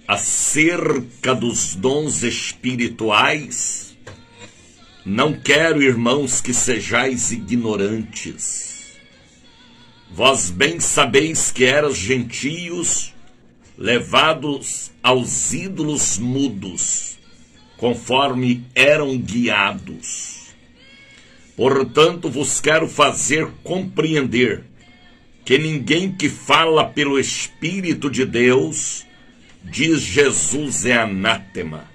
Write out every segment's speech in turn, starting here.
acerca dos dons espirituais, não quero, irmãos, que sejais ignorantes. Vós bem sabeis que eras gentios, levados aos ídolos mudos, conforme eram guiados. Portanto, vos quero fazer compreender que ninguém que fala pelo Espírito de Deus, diz Jesus é anátema.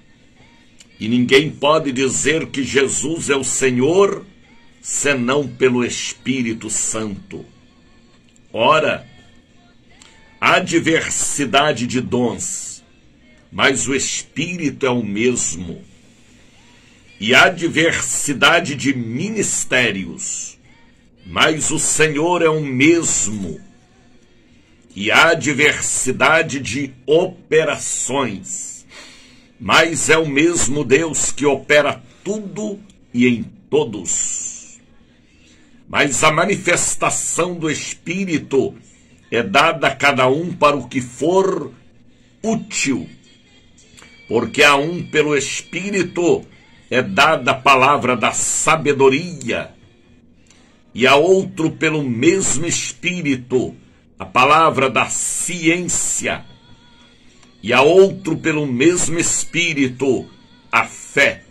E ninguém pode dizer que Jesus é o Senhor, senão pelo Espírito Santo. Ora, há diversidade de dons, mas o Espírito é o mesmo. E há diversidade de ministérios, mas o Senhor é o mesmo. E há diversidade de operações, mas é o mesmo Deus que opera tudo e em todos. Mas a manifestação do Espírito é dada a cada um para o que for útil, porque a um pelo Espírito é dada a palavra da sabedoria, e a outro pelo mesmo Espírito a palavra da ciência, e a outro pelo mesmo Espírito a fé,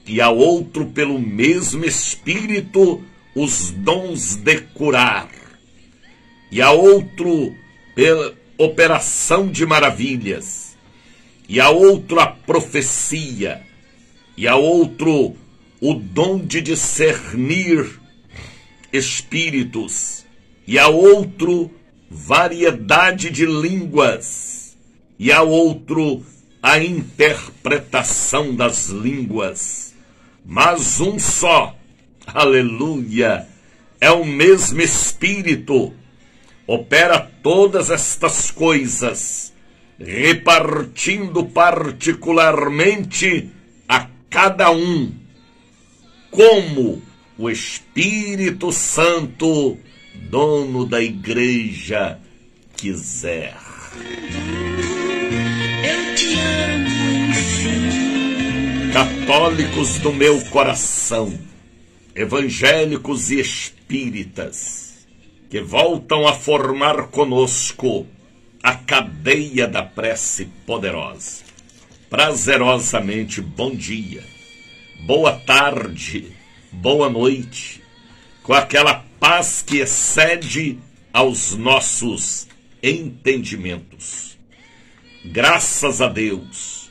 e a outro pelo mesmo Espírito os dons de curar, e a outro pela operação de maravilhas, e a outro a profecia, e a outro o dom de discernir espíritos, e a outro variedade de línguas, e a outro a interpretação das línguas. Mas um só, aleluia, é o mesmo Espírito, opera todas estas coisas, repartindo particularmente a cada um, como o Espírito Santo, dono da igreja, quiser. Eu te amo, sim. Católicos do meu coração, evangélicos e espíritas, que voltam a formar conosco a cadeia da prece poderosa. Prazerosamente bom dia, boa tarde, boa noite, com aquela paz que excede aos nossos entendimentos. Graças a Deus,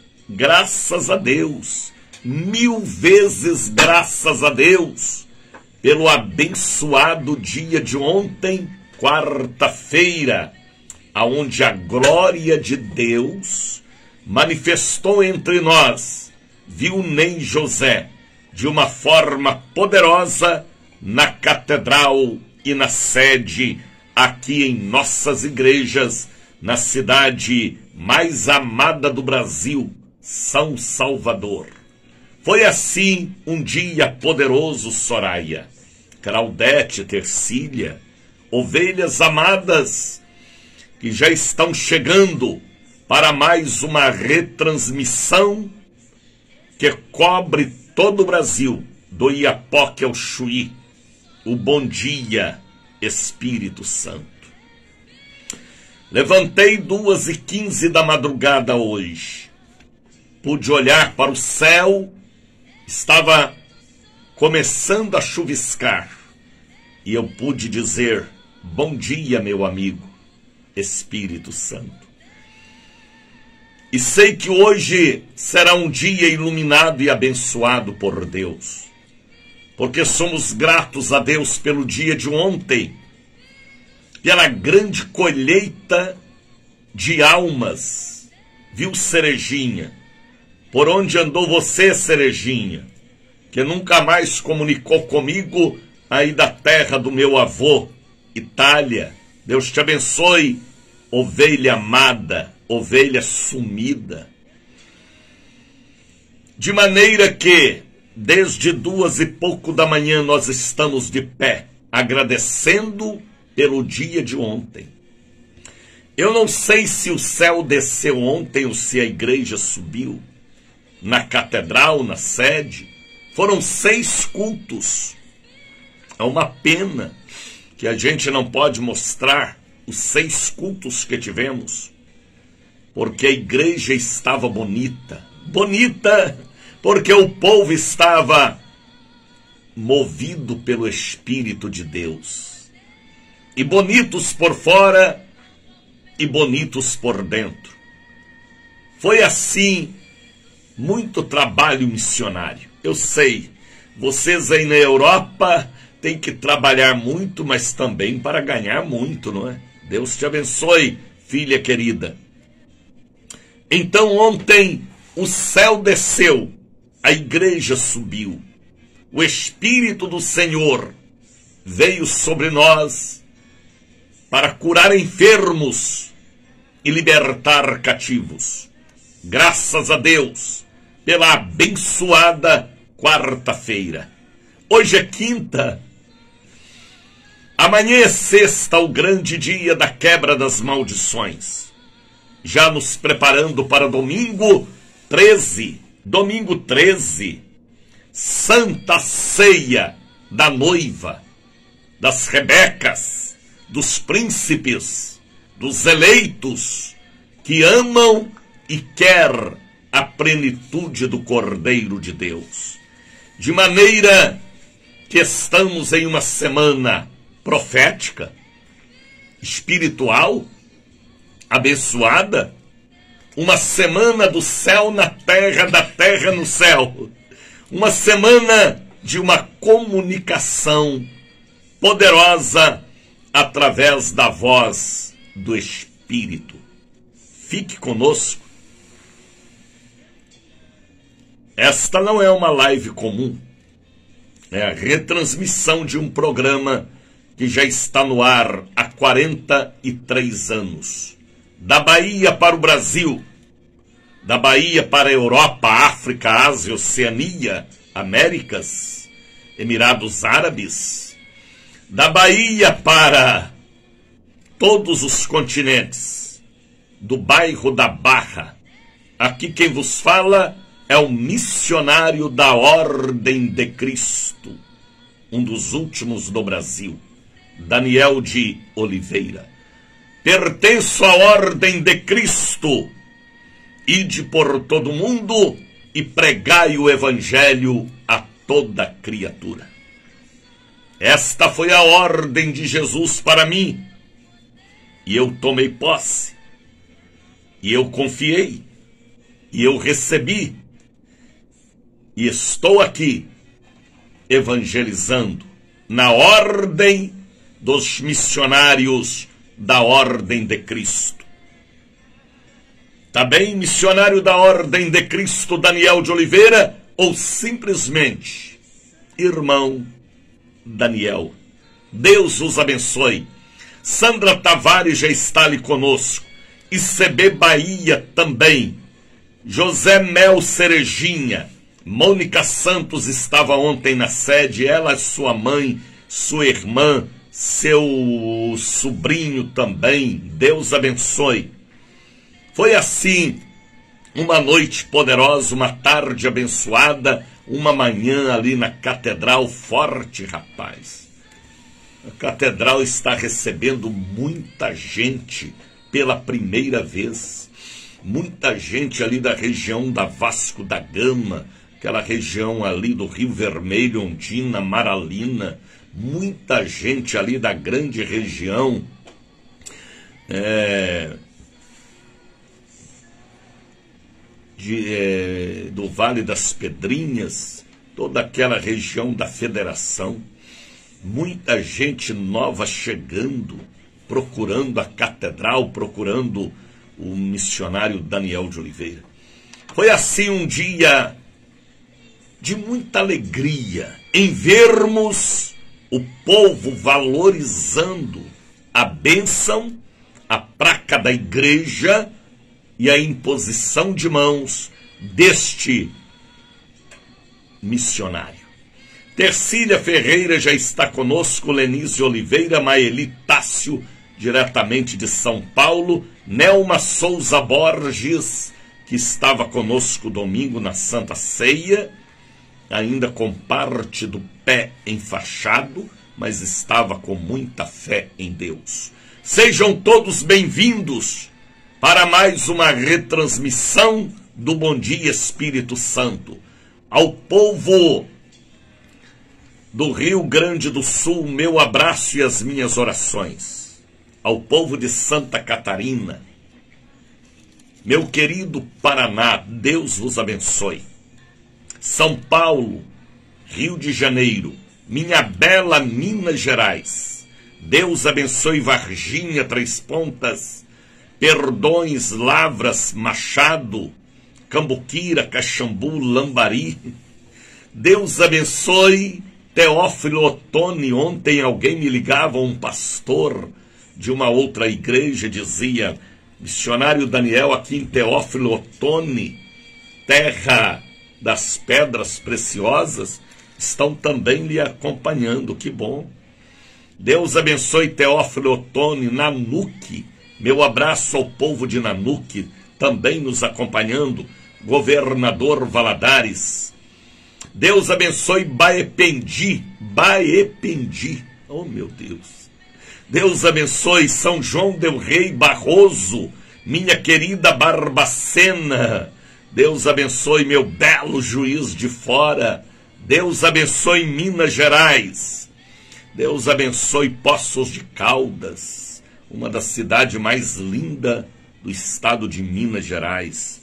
mil vezes graças a Deus, pelo abençoado dia de ontem, quarta-feira, aonde a glória de Deus manifestou entre nós, viu nem José, de uma forma poderosa, na catedral e na sede, aqui em nossas igrejas, na cidade mais amada do Brasil, São Salvador. Foi assim um dia poderoso, Soraya, Claudete, Tercília, ovelhas amadas, que já estão chegando para mais uma retransmissão que cobre todo o Brasil, do Iapoque ao Chuí. O bom dia, Espírito Santo. Levantei 2h15 da madrugada hoje. Pude olhar para o céu, estava começando a chuviscar. E eu pude dizer, bom dia, meu amigo, Espírito Santo. E sei que hoje será um dia iluminado e abençoado por Deus, porque somos gratos a Deus pelo dia de ontem, pela grande colheita de almas. Viu, Cerejinha? Por onde andou você, Cerejinha? Que nunca mais comunicou comigo aí da terra do meu avô, Itália. Deus te abençoe, ovelha amada, ovelha sumida. De maneira que, desde 2h pouco da manhã, nós estamos de pé, agradecendo pelo dia de ontem. Eu não sei se o céu desceu ontem ou se a igreja subiu. Na catedral, na sede, foram 6 cultos. É uma pena que a gente não pode mostrar os 6 cultos que tivemos, porque a igreja estava bonita. Bonita porque o povo estava movido pelo Espírito de Deus. E bonitos por fora e bonitos por dentro. Foi assim, muito trabalho missionário. Eu sei, vocês aí na Europa têm que trabalhar muito, mas também para ganhar muito, não é? Deus te abençoe, filha querida. Então ontem o céu desceu, a igreja subiu. O Espírito do Senhor veio sobre nós para curar enfermos e libertar cativos. Graças a Deus pela abençoada quarta-feira. Hoje é quinta. Amanhã é sexta, o grande dia da quebra das maldições. Já nos preparando para domingo 13. Domingo 13. Santa Ceia da noiva, das Rebecas, dos príncipes, dos eleitos que amam e quer a plenitude do Cordeiro de Deus. De maneira que estamos em uma semana profética, espiritual, abençoada, uma semana do céu na terra, da terra no céu, uma semana de uma comunicação poderosa através da voz do Espírito. Fique conosco. Esta não é uma live comum, é a retransmissão de um programa que já está no ar há 43 anos. Da Bahia para o Brasil, da Bahia para a Europa, África, Ásia, Oceania, Américas, Emirados Árabes, da Bahia para todos os continentes, do bairro da Barra. Aqui quem vos fala é o missionário da Ordem de Cristo, um dos últimos do Brasil, Daniel de Oliveira. Pertenço à Ordem de Cristo. Ide por todo mundo e pregai o Evangelho a toda criatura. Esta foi a ordem de Jesus para mim. E eu tomei posse. E eu confiei. E eu recebi. E estou aqui evangelizando na ordem dos missionários da Ordem de Cristo. Tá bem, missionário da Ordem de Cristo Daniel de Oliveira, ou simplesmente irmão Daniel? Deus os abençoe. Sandra Tavares já está ali conosco. ICB Bahia também. José Mel Cerejinha. Mônica Santos estava ontem na sede. Ela, sua mãe, sua irmã, seu sobrinho também. Deus abençoe. Foi assim, uma noite poderosa, uma tarde abençoada, uma manhã ali na catedral forte, rapaz. A catedral está recebendo muita gente pela primeira vez. Muita gente ali da região da Vasco da Gama, aquela região ali do Rio Vermelho, Ondina, Maralina. Muita gente ali da grande região do Vale das Pedrinhas, toda aquela região da Federação. Muita gente nova chegando, procurando a catedral, procurando o missionário Daniel de Oliveira. Foi assim um dia de muita alegria em vermos o povo valorizando a bênção, a placa da igreja e a imposição de mãos deste missionário. Tercília Ferreira já está conosco, Lenise Oliveira, Maeli Tássio diretamente de São Paulo, Nelma Souza Borges, que estava conosco domingo na Santa Ceia, ainda com parte do pé enfaixado, mas estava com muita fé em Deus. Sejam todos bem-vindos para mais uma retransmissão do Bom Dia Espírito Santo. Ao povo do Rio Grande do Sul, meu abraço e as minhas orações. Ao povo de Santa Catarina, meu querido Paraná, Deus vos abençoe. São Paulo, Rio de Janeiro, minha bela Minas Gerais, Deus abençoe Varginha, Três Pontas, Perdões, Lavras, Machado, Cambuquira, Caxambu, Lambari. Deus abençoe Teófilo Otoni. Ontem alguém me ligava, um pastor de uma outra igreja, dizia: missionário Daniel, aqui em Teófilo Otoni, terra das pedras preciosas, estão também lhe acompanhando. Que bom. Deus abençoe Teófilo Otoni, Nanuque. Meu abraço ao povo de Nanuque, também nos acompanhando. Governador Valadares. Deus abençoe Baependi. Baependi. Oh, meu Deus. Deus abençoe São João del Rei Barroso, minha querida Barbacena. Deus abençoe meu belo Juiz de Fora. Deus abençoe Minas Gerais. Deus abençoe Poços de Caldas, uma das cidades mais lindas do estado de Minas Gerais.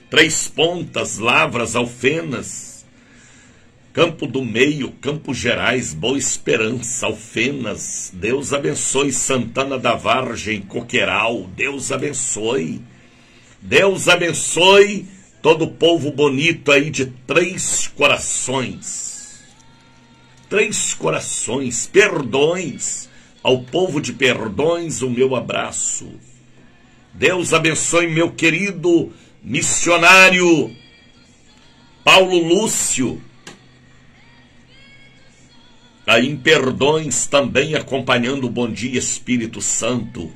Três Pontas, Lavras, Alfenas, Campo do Meio, Campos Gerais, Boa Esperança, Alfenas. Deus abençoe Santana da Vargem, Coqueiral. Deus abençoe. Deus abençoe todo o povo bonito aí de Três Corações. Três Corações, Perdões. Ao povo de Perdões, o meu abraço. Deus abençoe meu querido missionário Paulo Lúcio, aí em Perdões, também acompanhando o Bom Dia Espírito Santo.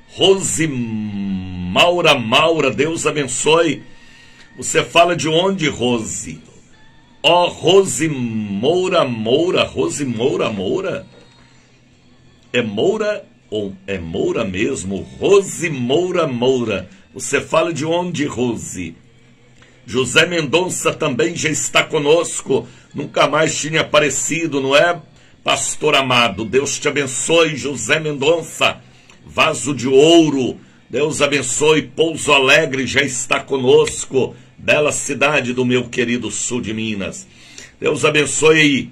Rose Maura, Deus abençoe. Você fala de onde, Rose? Ó, Rose Moura, Rose Moura. É Moura ou é Moura mesmo? Rose Moura. Você fala de onde, Rose? José Mendonça também já está conosco. Nunca mais tinha aparecido, não é, pastor amado? Deus te abençoe, José Mendonça. Vaso de Ouro. Deus abençoe. Pouso Alegre já está conosco. Bela cidade do meu querido sul de Minas. Deus abençoe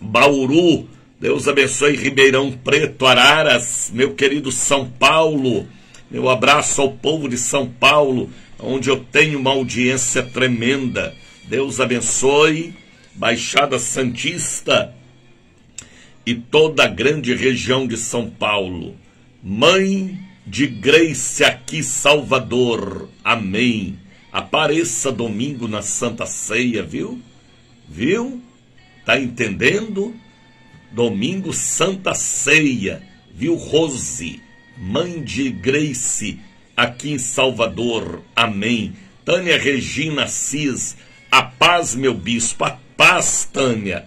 Bauru. Deus abençoe Ribeirão Preto, Araras, meu querido São Paulo. Meu abraço ao povo de São Paulo, onde eu tenho uma audiência tremenda. Deus abençoe Baixada Santista e toda a grande região de São Paulo. Mãe de Grace aqui, Salvador. Amém. Apareça domingo na Santa Ceia, viu? Viu? Tá entendendo? Domingo, Santa Ceia, viu, Rose, mãe de Grace, aqui em Salvador, amém. Tânia Regina Assis, a paz, meu bispo, a paz, Tânia.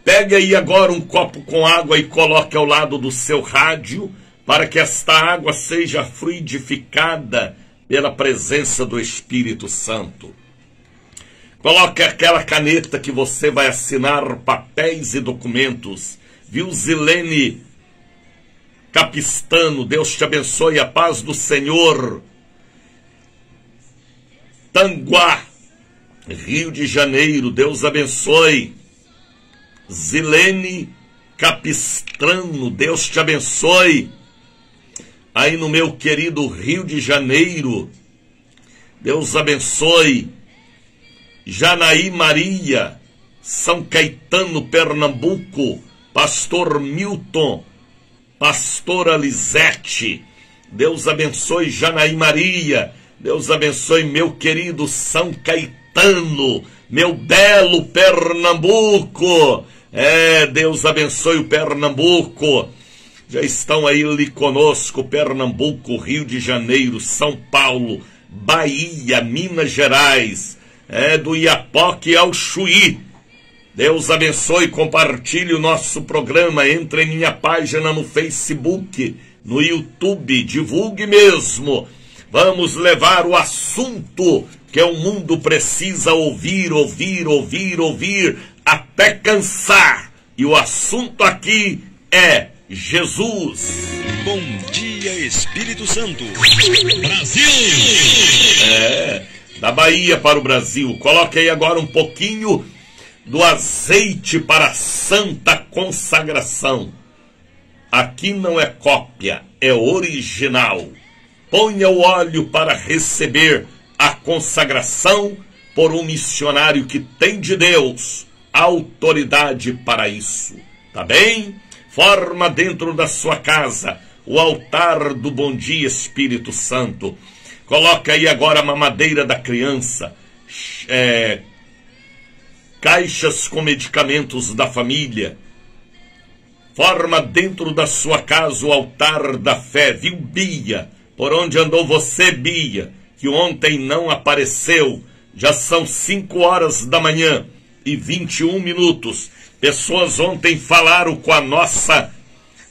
Pegue aí agora um copo com água e coloque ao lado do seu rádio, para que esta água seja fluidificada pela presença do Espírito Santo. Coloque aquela caneta que você vai assinar papéis e documentos. Viu, Zilene Capistano? Deus te abençoe, a paz do Senhor. Tanguá, Rio de Janeiro, Deus abençoe. Zilene Capistrano, Deus te abençoe. Aí no meu querido Rio de Janeiro, Deus abençoe. Janaí Maria, São Caetano, Pernambuco, Pastor Milton, Pastora Lisete, Deus abençoe Janaí Maria, Deus abençoe meu querido São Caetano, meu belo Pernambuco, Deus abençoe o Pernambuco. já estão aí ali conosco, Pernambuco, Rio de Janeiro, São Paulo, Bahia, Minas Gerais, do Iapoque ao Chuí. Deus abençoe, compartilhe o nosso programa, entre em minha página no Facebook, no YouTube, divulgue mesmo. Vamos levar o assunto que o mundo precisa ouvir, até cansar. E o assunto aqui é Jesus. Bom dia, Espírito Santo. Brasil! Da Bahia para o Brasil. Coloque aí agora um pouquinho do azeite para a santa consagração. Aqui não é cópia, é original. Ponha o óleo para receber a consagração por um missionário que tem de Deus autoridade para isso. Tá bem? Forma dentro da sua casa o altar do Bom Dia Espírito Santo. Coloca aí agora a mamadeira da criança, caixas com medicamentos da família. Forma dentro da sua casa o altar da fé. Viu, Bia? Por onde andou você, Bia? Que ontem não apareceu. Já são 5 horas da manhã e 21 minutos. Pessoas ontem falaram com a nossa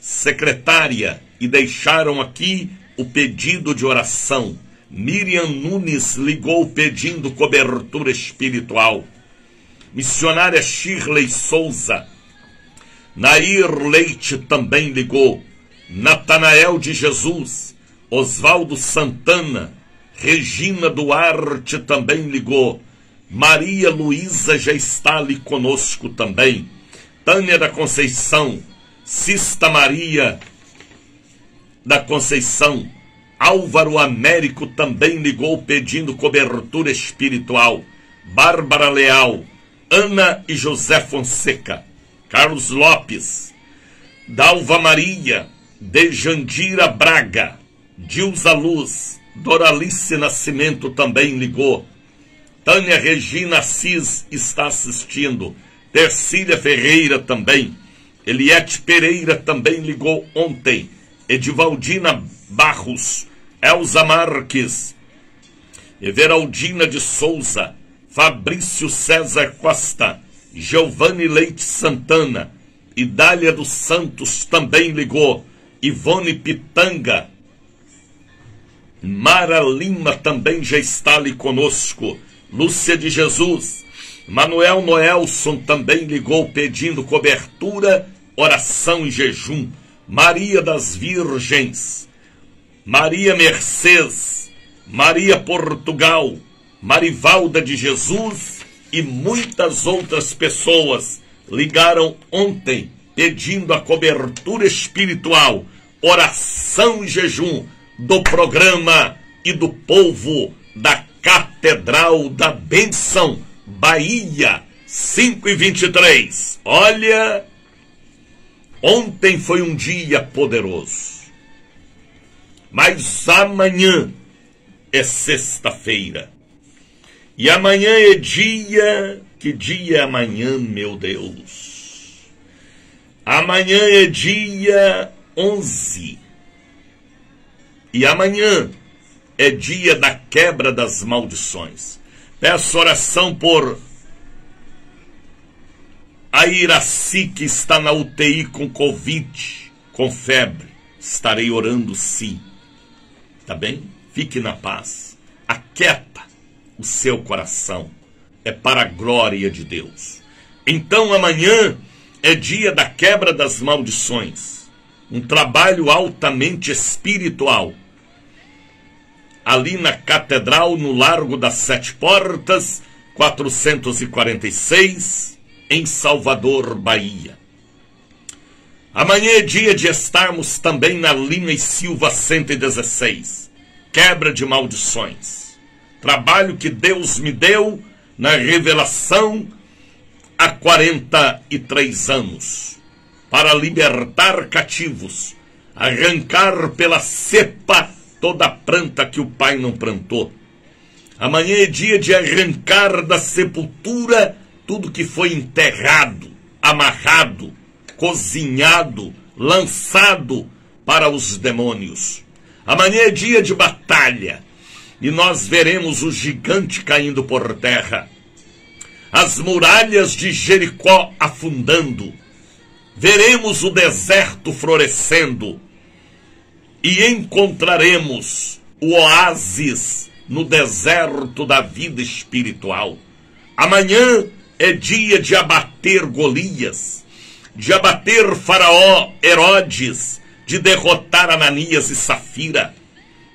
secretária e deixaram aqui o pedido de oração. Miriam Nunes ligou pedindo cobertura espiritual. Missionária Shirley Souza. Nair Leite também ligou. Natanael de Jesus. Oswaldo Santana. Regina Duarte também ligou. Maria Luísa já está ali conosco também. Tânia da Conceição. Cista Maria da Conceição. Álvaro Américo também ligou pedindo cobertura espiritual. Bárbara Leal. Ana e José Fonseca. Carlos Lopes. Dalva Maria. Dejandira Braga. Dilza Luz. Doralice Nascimento também ligou. Tânia Regina Assis está assistindo. Tercília Ferreira também. Eliette Pereira também ligou ontem. Edivaldina Barros. Elza Marques. Everaldina de Souza. Fabrício César Costa. Giovanni Leite Santana. Idália dos Santos também ligou. Ivone Pitanga. Mara Lima também já está ali conosco. Lúcia de Jesus. Manuel Noelson também ligou pedindo cobertura, oração e jejum. Maria das Virgens. Maria Mercedes. Maria Portugal. Marivalda de Jesus e muitas outras pessoas ligaram ontem pedindo a cobertura espiritual, oração e jejum do programa e do povo da Catedral da Bênção, Bahia, 5h23. Olha, ontem foi um dia poderoso, mas amanhã é sexta-feira. E amanhã é dia... Que dia é amanhã, meu Deus? Amanhã é dia 11. E amanhã é dia da quebra das maldições. Peço oração por a Iraci, que está na UTI com Covid, com febre. Estarei orando sim. Tá bem? Fique na paz. Aquieta o seu coração. É para a glória de Deus. Então amanhã é dia da quebra das maldições. Um trabalho altamente espiritual. Ali na Catedral, no Largo das 7 Portas, 446, em Salvador, Bahia. Amanhã é dia de estarmos também na Lima e Silva 116. Quebra de maldições. Trabalho que Deus me deu na revelação há 43 anos. Para libertar cativos. Arrancar pela cepa toda a planta que o Pai não plantou. Amanhã é dia de arrancar da sepultura tudo que foi enterrado, amarrado, cozinhado, lançado para os demônios. Amanhã é dia de batalha, e nós veremos o gigante caindo por terra, as muralhas de Jericó afundando, veremos o deserto florescendo, e encontraremos o oásis no deserto da vida espiritual. Amanhã é dia de abater Golias, de abater Faraó, Herodes, de derrotar Ananias e Safira.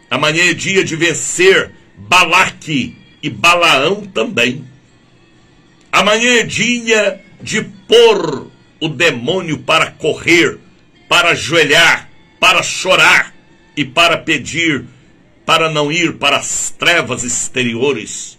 Amanhã é dia de vencer Balaque e Balaão também. Amanhã é dia de pôr o demônio para correr, para ajoelhar, para chorar e para pedir, para não ir para as trevas exteriores.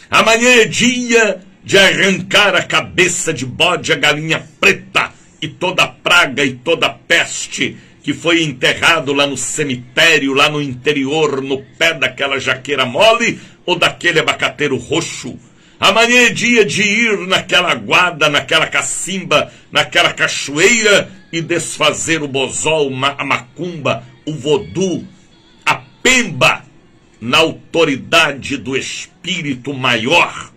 Amanhã é dia de arrancar a cabeça de bode, a galinha preta e toda praga e toda peste que foi enterrado lá no cemitério, lá no interior, no pé daquela jaqueira mole ou daquele abacateiro roxo. Amanhã é dia de ir naquela aguada, naquela cacimba, naquela cachoeira e desfazer o bozó, a macumba, o vodú, a pemba, na autoridade do Espírito maior,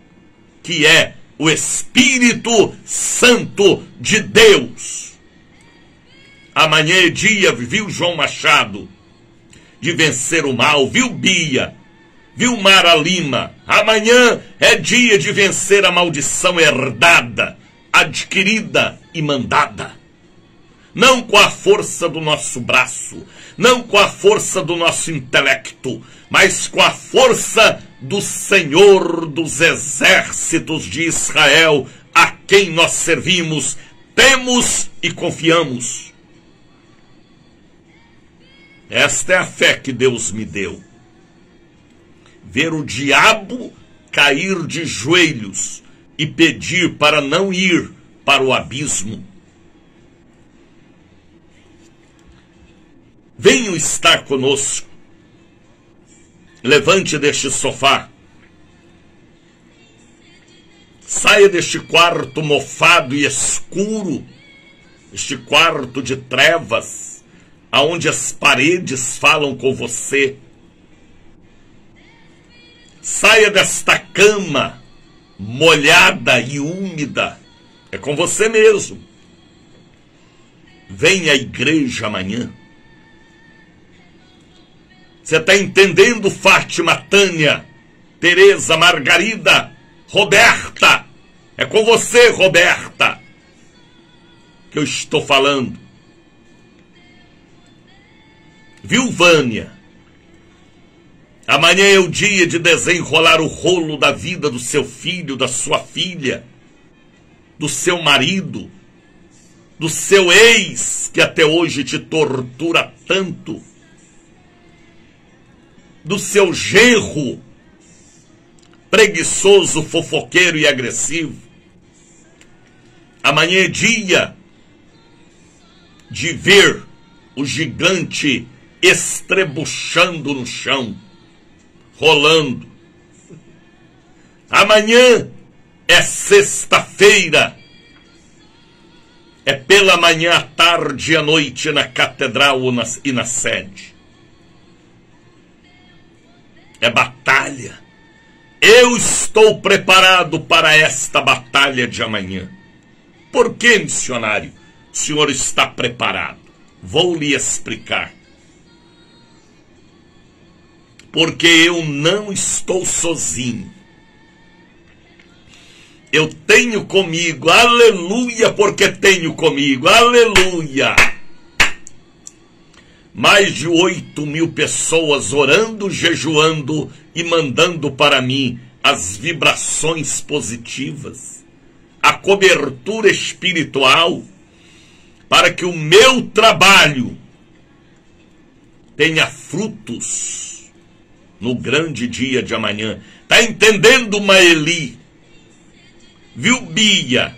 que é o Espírito Santo de Deus. Amanhã é dia, viu João Machado, de vencer o mal, viu Bia, viu Mara Lima. Amanhã é dia de vencer a maldição herdada, adquirida e mandada. Não com a força do nosso braço, não com a força do nosso intelecto, mas com a força do Senhor dos exércitos de Israel, a quem nós servimos, temos e confiamos. Esta é a fé que Deus me deu. Ver o diabo cair de joelhos e pedir para não ir para o abismo. Venham estar conosco. Levante deste sofá. Saia deste quarto mofado e escuro, este quarto de trevas, aonde as paredes falam com você. Saia desta cama molhada e úmida. É com você mesmo. Venha à igreja amanhã. Você está entendendo, Fátima, Tânia, Tereza, Margarida, Roberta? É com você, Roberta, que eu estou falando. Viu, Vânia? Amanhã é o dia de desenrolar o rolo da vida do seu filho, da sua filha, do seu marido, do seu ex, que até hoje te tortura tanto, do seu genro, preguiçoso, fofoqueiro e agressivo. Amanhã é dia de ver o gigante estrebuchando no chão, rolando. Amanhã é sexta-feira. É pela manhã, à tarde e à noite na catedral e na sede. É batalha. Eu estou preparado para esta batalha de amanhã. Por que, missionário, o senhor está preparado? Vou lhe explicar. Porque eu não estou sozinho. Eu tenho comigo, aleluia, porque tenho comigo, aleluia. Mais de 8.000 pessoas orando, jejuando e mandando para mim as vibrações positivas, a cobertura espiritual, para que o meu trabalho tenha frutos no grande dia de amanhã. Está entendendo, Maeli? Viu, Bia?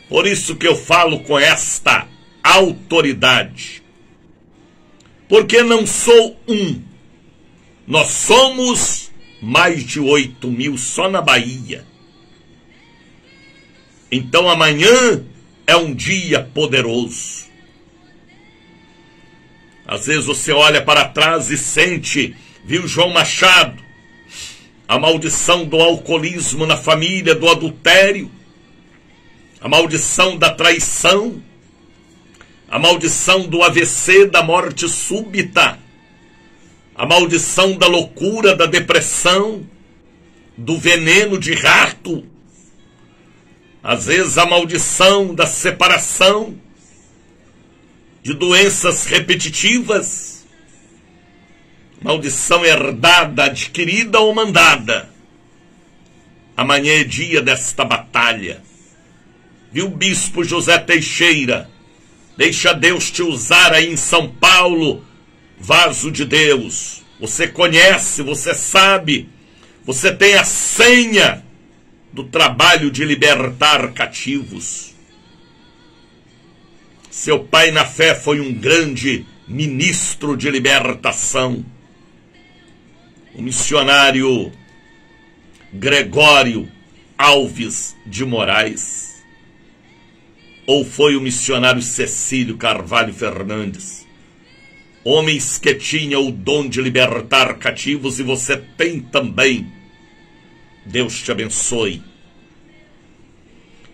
Por isso que eu falo com esta autoridade. Porque não sou um. Nós somos mais de 8.000 só na Bahia. Então amanhã é um dia poderoso. Às vezes você olha para trás e sente, viu João Machado, a maldição do alcoolismo na família, do adultério, a maldição da traição, a maldição do AVC, da morte súbita, a maldição da loucura, da depressão, do veneno de rato, às vezes a maldição da separação, de doenças repetitivas, maldição herdada, adquirida ou mandada. Amanhã é dia desta batalha. Viu, Bispo José Teixeira? Deixa Deus te usar aí em São Paulo, vaso de Deus. Você conhece, você sabe, você tem a senha do trabalho de libertar cativos. Seu pai na fé foi um grande ministro de libertação. O missionário Gregório Alves de Moraes. Ou foi o missionário Cecílio Carvalho Fernandes. Homens que tinham o dom de libertar cativos, e você tem também. Deus te abençoe.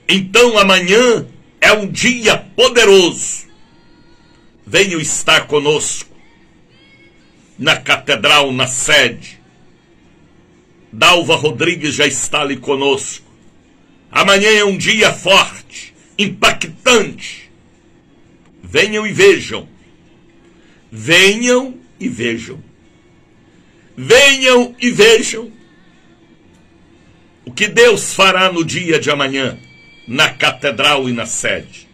Então amanhã é um dia poderoso. Venham estar conosco na catedral, na sede. Dalva Rodrigues já está ali conosco. Amanhã é um dia forte, impactante. Venham e vejam. Venham e vejam. Venham e vejam o que Deus fará no dia de amanhã, na catedral e na sede.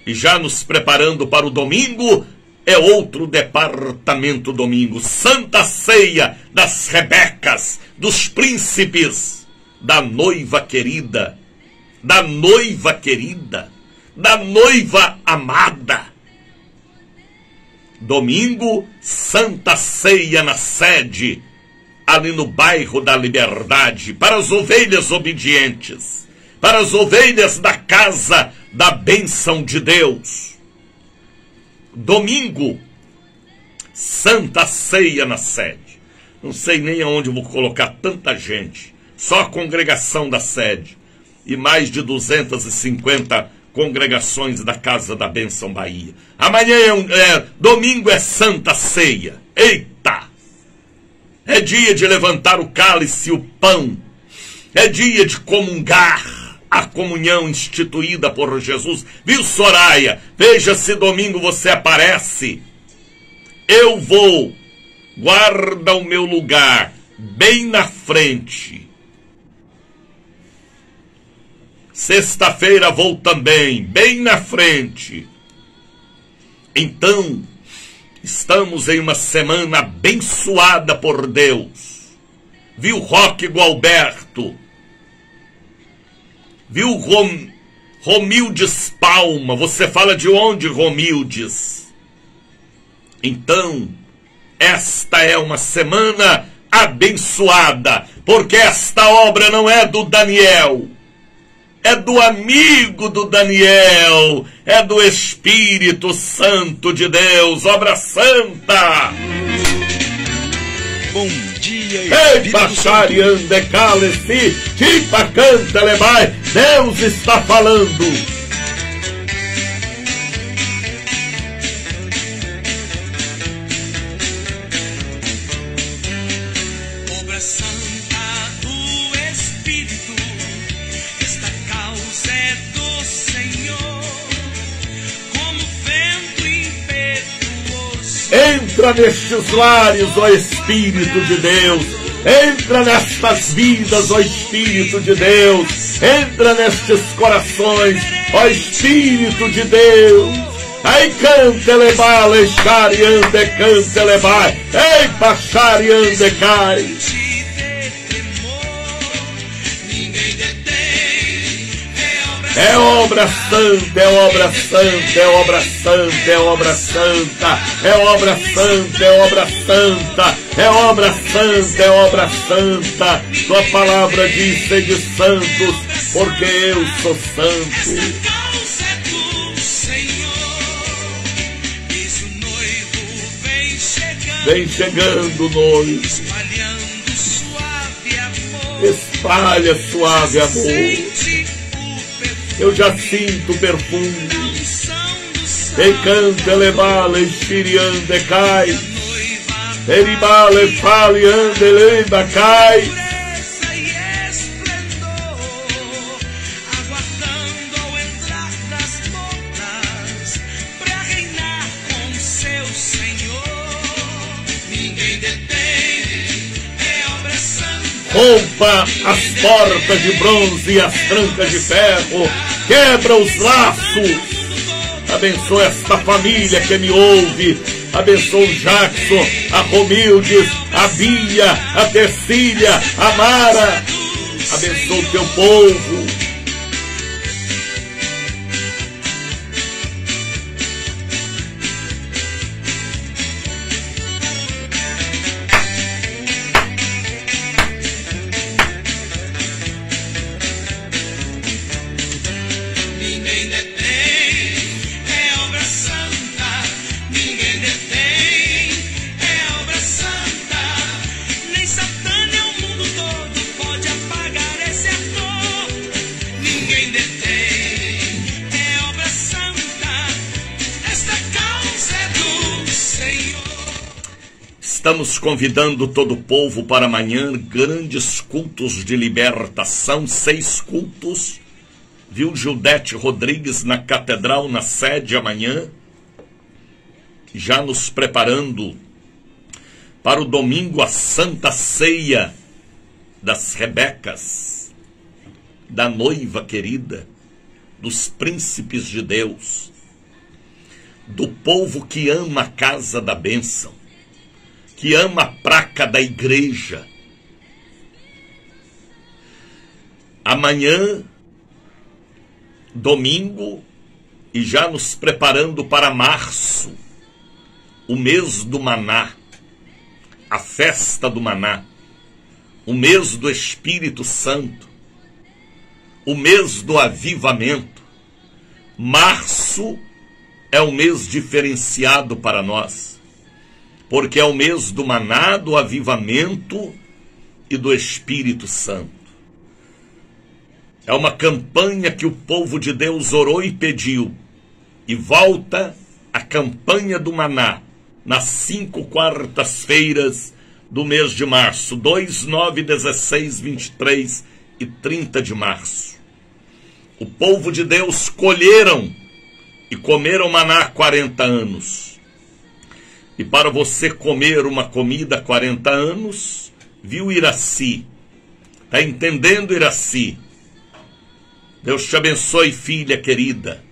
E já nos preparando para o domingo, é outro departamento domingo. Santa Ceia das Rebecas, dos príncipes, da noiva querida, da noiva querida, da noiva amada. Domingo, Santa Ceia na sede, ali no bairro da Liberdade, para as ovelhas obedientes, para as ovelhas da casa da bênção de Deus. Domingo, Santa Ceia na sede. Não sei nem aonde vou colocar tanta gente. Só a congregação da sede. E mais de 250 congregações da Casa da Bênção Bahia. Amanhã domingo é Santa Ceia. Eita! É dia de levantar o cálice e o pão. É dia de comungar. A comunhão instituída por Jesus. Viu, Soraya? Veja se domingo você aparece. Eu vou. Guarda o meu lugar bem na frente. Sexta-feira vou também, bem na frente. Então, estamos em uma semana abençoada por Deus. Viu, Roque Gualberto? Viu, Romildes Palma? Você fala de onde, Romildes? Então, esta é uma semana abençoada, porque esta obra não é do Daniel, é do amigo do Daniel, é do Espírito Santo de Deus, obra santa. Bom dia, Ei, Pachariande Caleci, Tipa Canta Lebai, Deus está falando. Obra santa do Espírito, esta causa é do Senhor, como vento impetuoso. Entra nestes lares, ó Espírito de Deus. Entra nestas vidas, ó Espírito de Deus. Entra nestes corações, ó Espírito de Deus. Ai, canta lebai, lexari ande, canta lebai. Ei, pachari ande, cai. É obra santa, é obra santa, é obra santa, é obra santa, é obra santa, é obra santa, é obra santa, é obra santa. Tua palavra diz: sede santos, porque eu sou santo. Vem chegando, noivo. espalhando suave amor. Espalha suave amor. Sente o perfume Eu já sinto o perfume. da unção do céu. E canta elevale, espiriande cai. Noiva Eribale, fale, ande, lenda, cai. pureza e esplendor, aguardando ao entrar das bodas, pra reinar com seu Senhor. Ninguém detém, é obra santa. Rompa as portas de bronze e as trancas de ferro. Quebra os laços. Abençoa esta família que me ouve. Abençoa o Jackson, a Romildes, a Bia, a Tecília, a Mara. Abençoa o teu povo. Ninguém detém, é obra santa. Ninguém detém, é obra santa. Nem Satã, nem o mundo todo pode apagar esse amor. Ninguém detém, é obra santa. Esta causa é do Senhor. Estamos convidando todo o povo para amanhã, grandes cultos de libertação, 6 cultos. Viu Gildete Rodrigues na Catedral, na sede amanhã, já nos preparando para o domingo, a Santa Ceia das Rebecas, da noiva querida, dos príncipes de Deus, do povo que ama a casa da bênção, que ama a praca da igreja. Amanhã, domingo, e já nos preparando para março, o mês do maná, a festa do maná, o mês do Espírito Santo, o mês do avivamento. Março é um mês diferenciado para nós, porque é o mês do maná, do avivamento e do Espírito Santo. É uma campanha que o povo de Deus orou e pediu. E volta a campanha do maná nas 5 quartas-feiras do mês de março. 2, 9, 16, 23 e 30 de março. O povo de Deus colheram e comeram maná há 40 anos. E para você comer uma comida há 40 anos, viu, Iraci? Está entendendo, Iraci? Deus te abençoe, filha querida.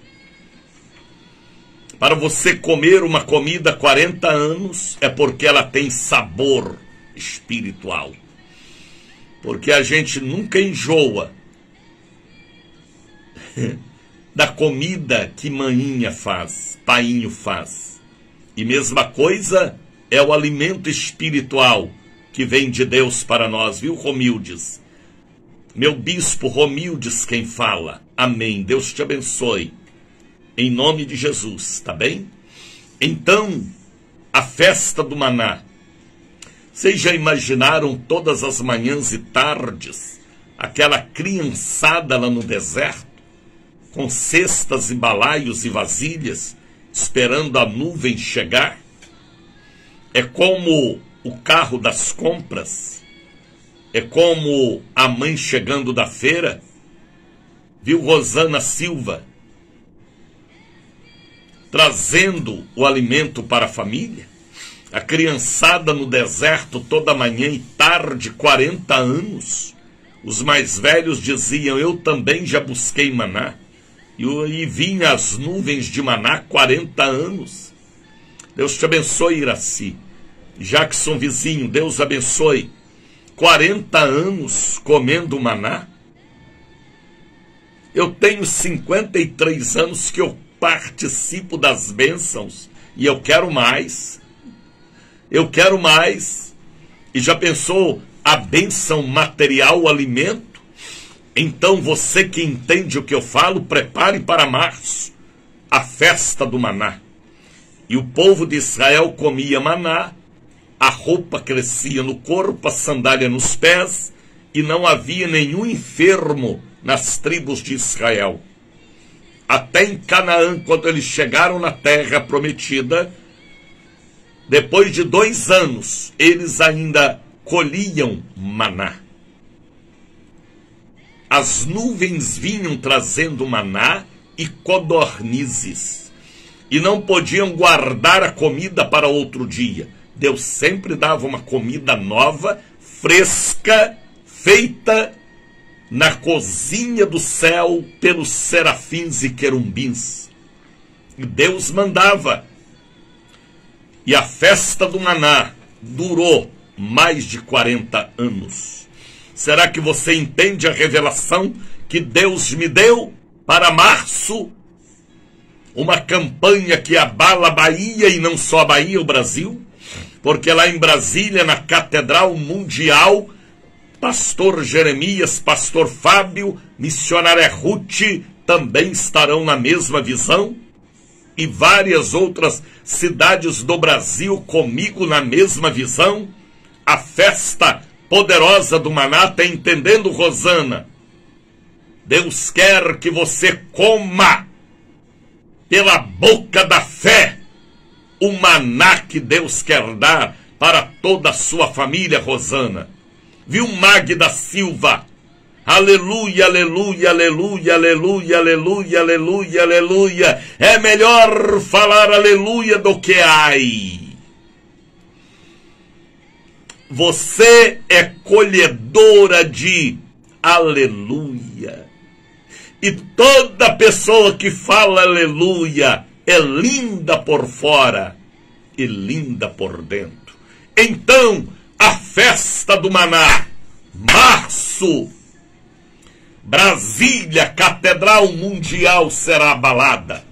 Para você comer uma comida há 40 anos, é porque ela tem sabor espiritual. Porque a gente nunca enjoa da comida que maninha faz, painho faz. E mesma coisa é o alimento espiritual que vem de Deus para nós, viu, Romildes? Meu bispo Romildes quem fala. Amém. Deus te abençoe. Em nome de Jesus, tá bem? Então, a festa do maná. Vocês já imaginaram todas as manhãs e tardes aquela criançada lá no deserto, com cestas e balaios e vasilhas, esperando a nuvem chegar? É como o carro das compras. É como a mãe chegando da feira, viu, Rosana Silva, trazendo o alimento para a família. A criançada no deserto toda manhã e tarde, 40 anos. Os mais velhos diziam, eu também já busquei maná. E vinha as nuvens de maná 40 anos. Deus te abençoe, Iraci. Jackson vizinho, Deus abençoe. 40 anos comendo maná. Eu tenho 53 anos que eu participo das bênçãos e eu quero mais. Eu quero mais. E já pensou a bênção material, o alimento? Então você que entende o que eu falo, prepare para março, a festa do maná. E o povo de Israel comia maná, a roupa crescia no corpo, a sandália nos pés, e não havia nenhum enfermo nas tribos de Israel. Até em Canaã, quando eles chegaram na terra prometida, depois de 2 anos, eles ainda colhiam maná. As nuvens vinham trazendo maná e codornizes, e não podiam guardar a comida para outro dia. Deus sempre dava uma comida nova, fresca, feita na cozinha do céu pelos serafins e querumbins. E Deus mandava. E a festa do maná durou mais de 40 anos. Será que você entende a revelação que Deus me deu para março? Uma campanha que abala a Bahia, e não só a Bahia, o Brasil. Porque lá em Brasília, na Catedral Mundial, pastor Jeremias, pastor Fábio, missionária Ruth também estarão na mesma visão. E várias outras cidades do Brasil comigo na mesma visão. A festa poderosa do maná, tá entendendo, Rosana? Deus quer que você coma pela boca da fé o maná que Deus quer dar para toda a sua família, Rosana. Viu, Magda Silva? Aleluia, aleluia, aleluia, aleluia, aleluia, aleluia, aleluia. É melhor falar aleluia do que ai. Você é colhedora de aleluia. E toda pessoa que fala aleluia é linda por fora e linda por dentro. Então, a festa do maná, março, Brasília, Catedral Mundial será abalada,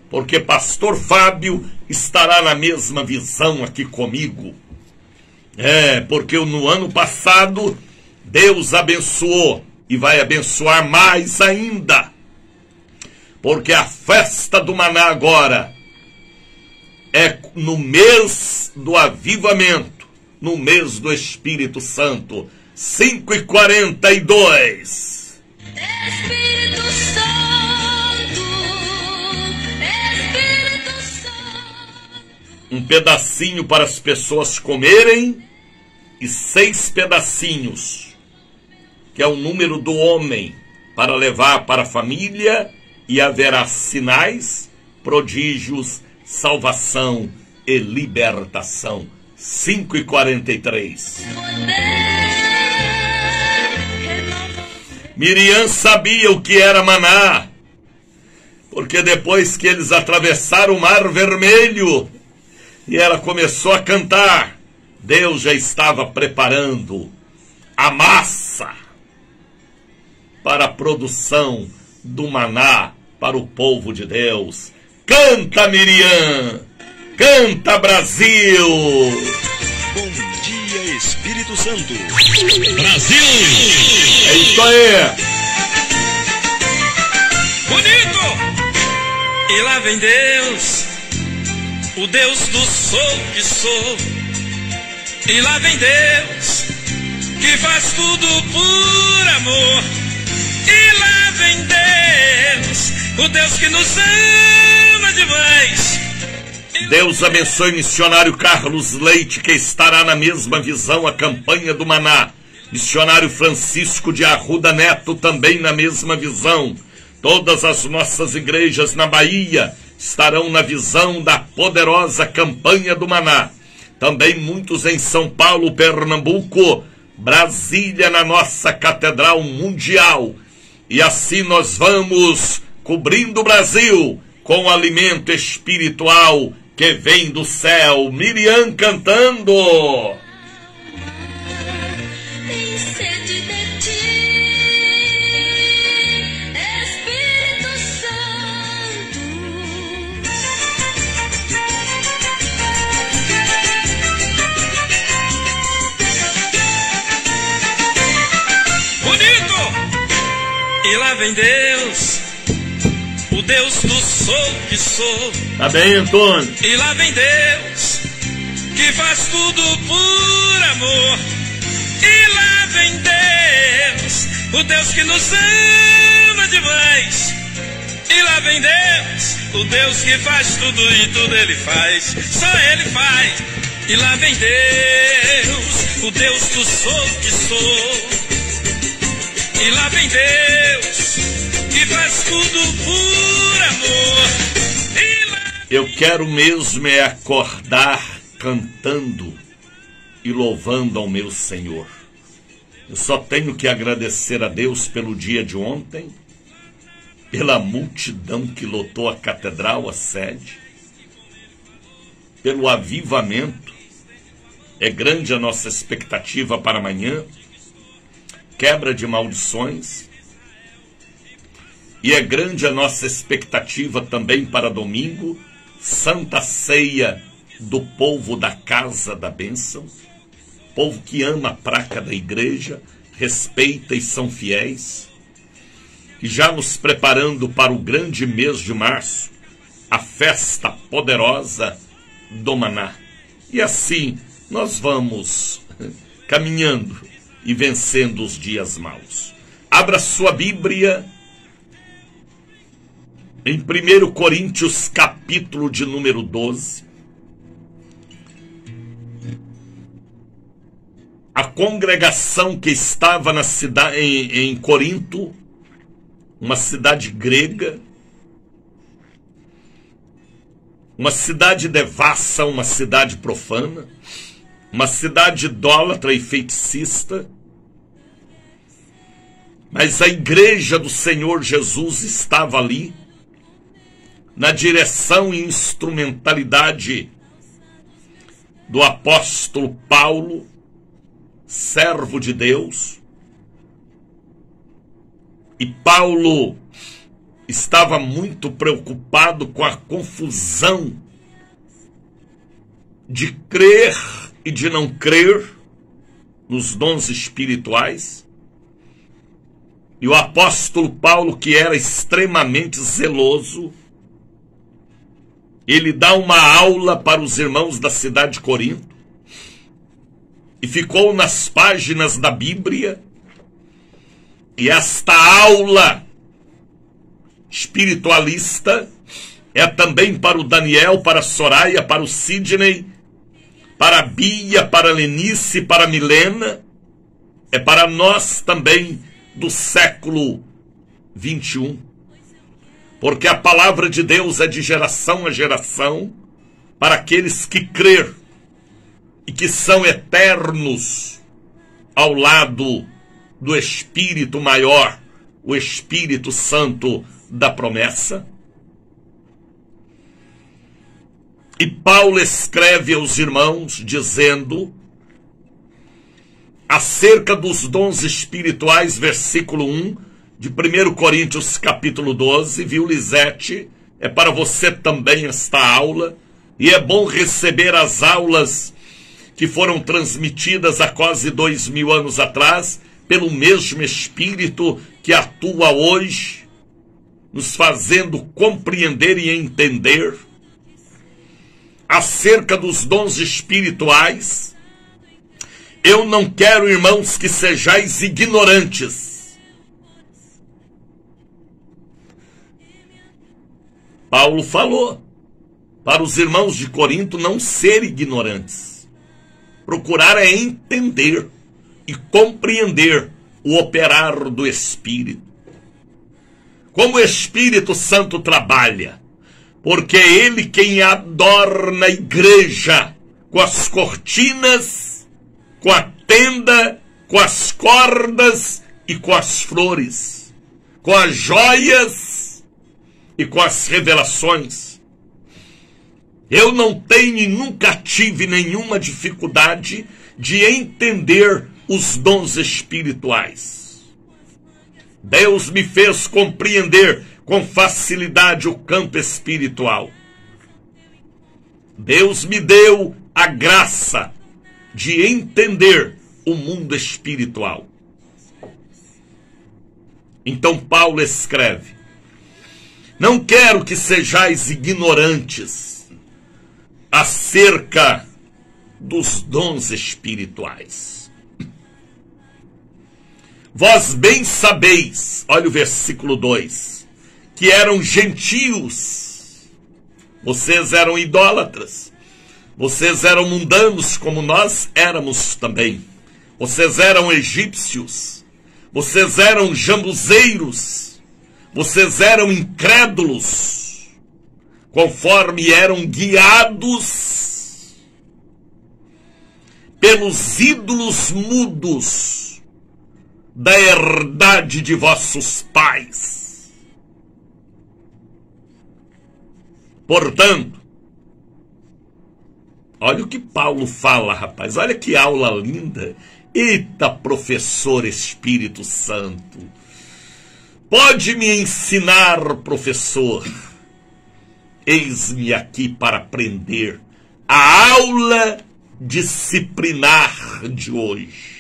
porque pastor Fábio estará na mesma visão aqui comigo. Porque no ano passado Deus abençoou e vai abençoar mais ainda, porque a festa do maná agora é no mês do avivamento, no mês do Espírito Santo. 5h42. Espírito Santo, Espírito Santo. Um pedacinho para as pessoas comerem e 6 pedacinhos, que é o número do homem, para levar para a família, e haverá sinais, prodígios, salvação e libertação. 5h43. Miriam sabia o que era maná, porque depois que eles atravessaram o Mar Vermelho e ela começou a cantar, Deus já estava preparando a massa para a produção do maná para o povo de Deus. Canta, Miriam! Canta, Brasil! Bom dia, Espírito Santo. Brasil! É isso aí! Bonito! E lá vem Deus, o Deus do sou que sou. E lá vem Deus, que faz tudo por amor. E lá vem Deus, o Deus que nos ama demais. Deus abençoe missionário Carlos Leite, que estará na mesma visão, a campanha do maná. Missionário Francisco de Arruda Neto, também na mesma visão. Todas as nossas igrejas na Bahia estarão na visão da poderosa campanha do maná. Também muitos em São Paulo, Pernambuco, Brasília, na nossa Catedral Mundial. E assim nós vamos cobrindo o Brasil com alimento espiritual que vem do céu. Miriam cantando. Tem sede de ti, Espírito Santo. Bonito! E lá vem Deus, o Deus do sou que sou. Tá bem, Antônio? E lá vem Deus, que faz tudo por amor. E lá vem Deus, o Deus que nos ama demais. E lá vem Deus, o Deus que faz tudo e tudo Ele faz, só Ele faz. E lá vem Deus, o Deus do sou que sou. E lá vem Deus, que faz tudo por amor. E lá... Eu quero mesmo é acordar cantando e louvando ao meu Senhor. Eu só tenho que agradecer a Deus pelo dia de ontem, pela multidão que lotou a catedral, a sede, pelo avivamento. É grande a nossa expectativa para amanhã, quebra de maldições, e é grande a nossa expectativa também para domingo, Santa Ceia do povo da Casa da Bênção, povo que ama a praca da igreja, respeita e são fiéis, e já nos preparando para o grande mês de março, a festa poderosa do Maná. E assim nós vamos caminhando e vencendo os dias maus. Abra sua Bíblia em 1 Coríntios, capítulo de número 12. A congregação que estava na cidade, em Corinto, uma cidade grega, uma cidade devassa, uma cidade profana, uma cidade idólatra e feticista, mas a igreja do Senhor Jesus estava ali, na direção e instrumentalidade do apóstolo Paulo, servo de Deus. E Paulo estava muito preocupado com a confusão de crer e de não crer nos dons espirituais. E o apóstolo Paulo, que era extremamente zeloso, ele dá uma aula para os irmãos da cidade de Corinto, e ficou nas páginas da Bíblia. E esta aula espiritualista é também para o Daniel, para a Soraya, para o Sidney, para a Bia, para a Lenice, para a Milena. É para nós também do século 21. Porque a palavra de Deus é de geração a geração para aqueles que crer e que são eternos ao lado do Espírito maior, o Espírito Santo da promessa. E Paulo escreve aos irmãos dizendo acerca dos dons espirituais, versículo 1 de 1 Coríntios capítulo 12, viu, Lisete? É para você também esta aula, e é bom receber as aulas que foram transmitidas há quase 2000 anos atrás, pelo mesmo Espírito que atua hoje, nos fazendo compreender e entender acerca dos dons espirituais. Eu não quero, irmãos, que sejais ignorantes. Paulo falou para os irmãos de Corinto não serem ignorantes. Procurar é entender e compreender o operar do Espírito. Como o Espírito Santo trabalha. Porque é Ele quem adorna a igreja com as cortinas, com a tenda, com as cordas e com as flores, com as joias e com as revelações. Eu não tenho e nunca tive nenhuma dificuldade de entender os dons espirituais. Deus me fez compreender com facilidade o campo espiritual. Deus me deu a graça de entender o mundo espiritual. Então Paulo escreve: Não quero que sejais ignorantes acerca dos dons espirituais. Vós bem sabeis, olha o versículo 2, que eram gentios, vocês eram idólatras, vocês eram mundanos como nós éramos também, vocês eram egípcios, vocês eram jambuzeiros, vocês eram incrédulos, conforme eram guiados pelos ídolos mudos da herdade de vossos pais. Portanto, olha o que Paulo fala, rapaz, olha que aula linda. Eita, professor Espírito Santo, pode me ensinar, professor? Eis-me aqui para aprender a aula disciplinar de hoje.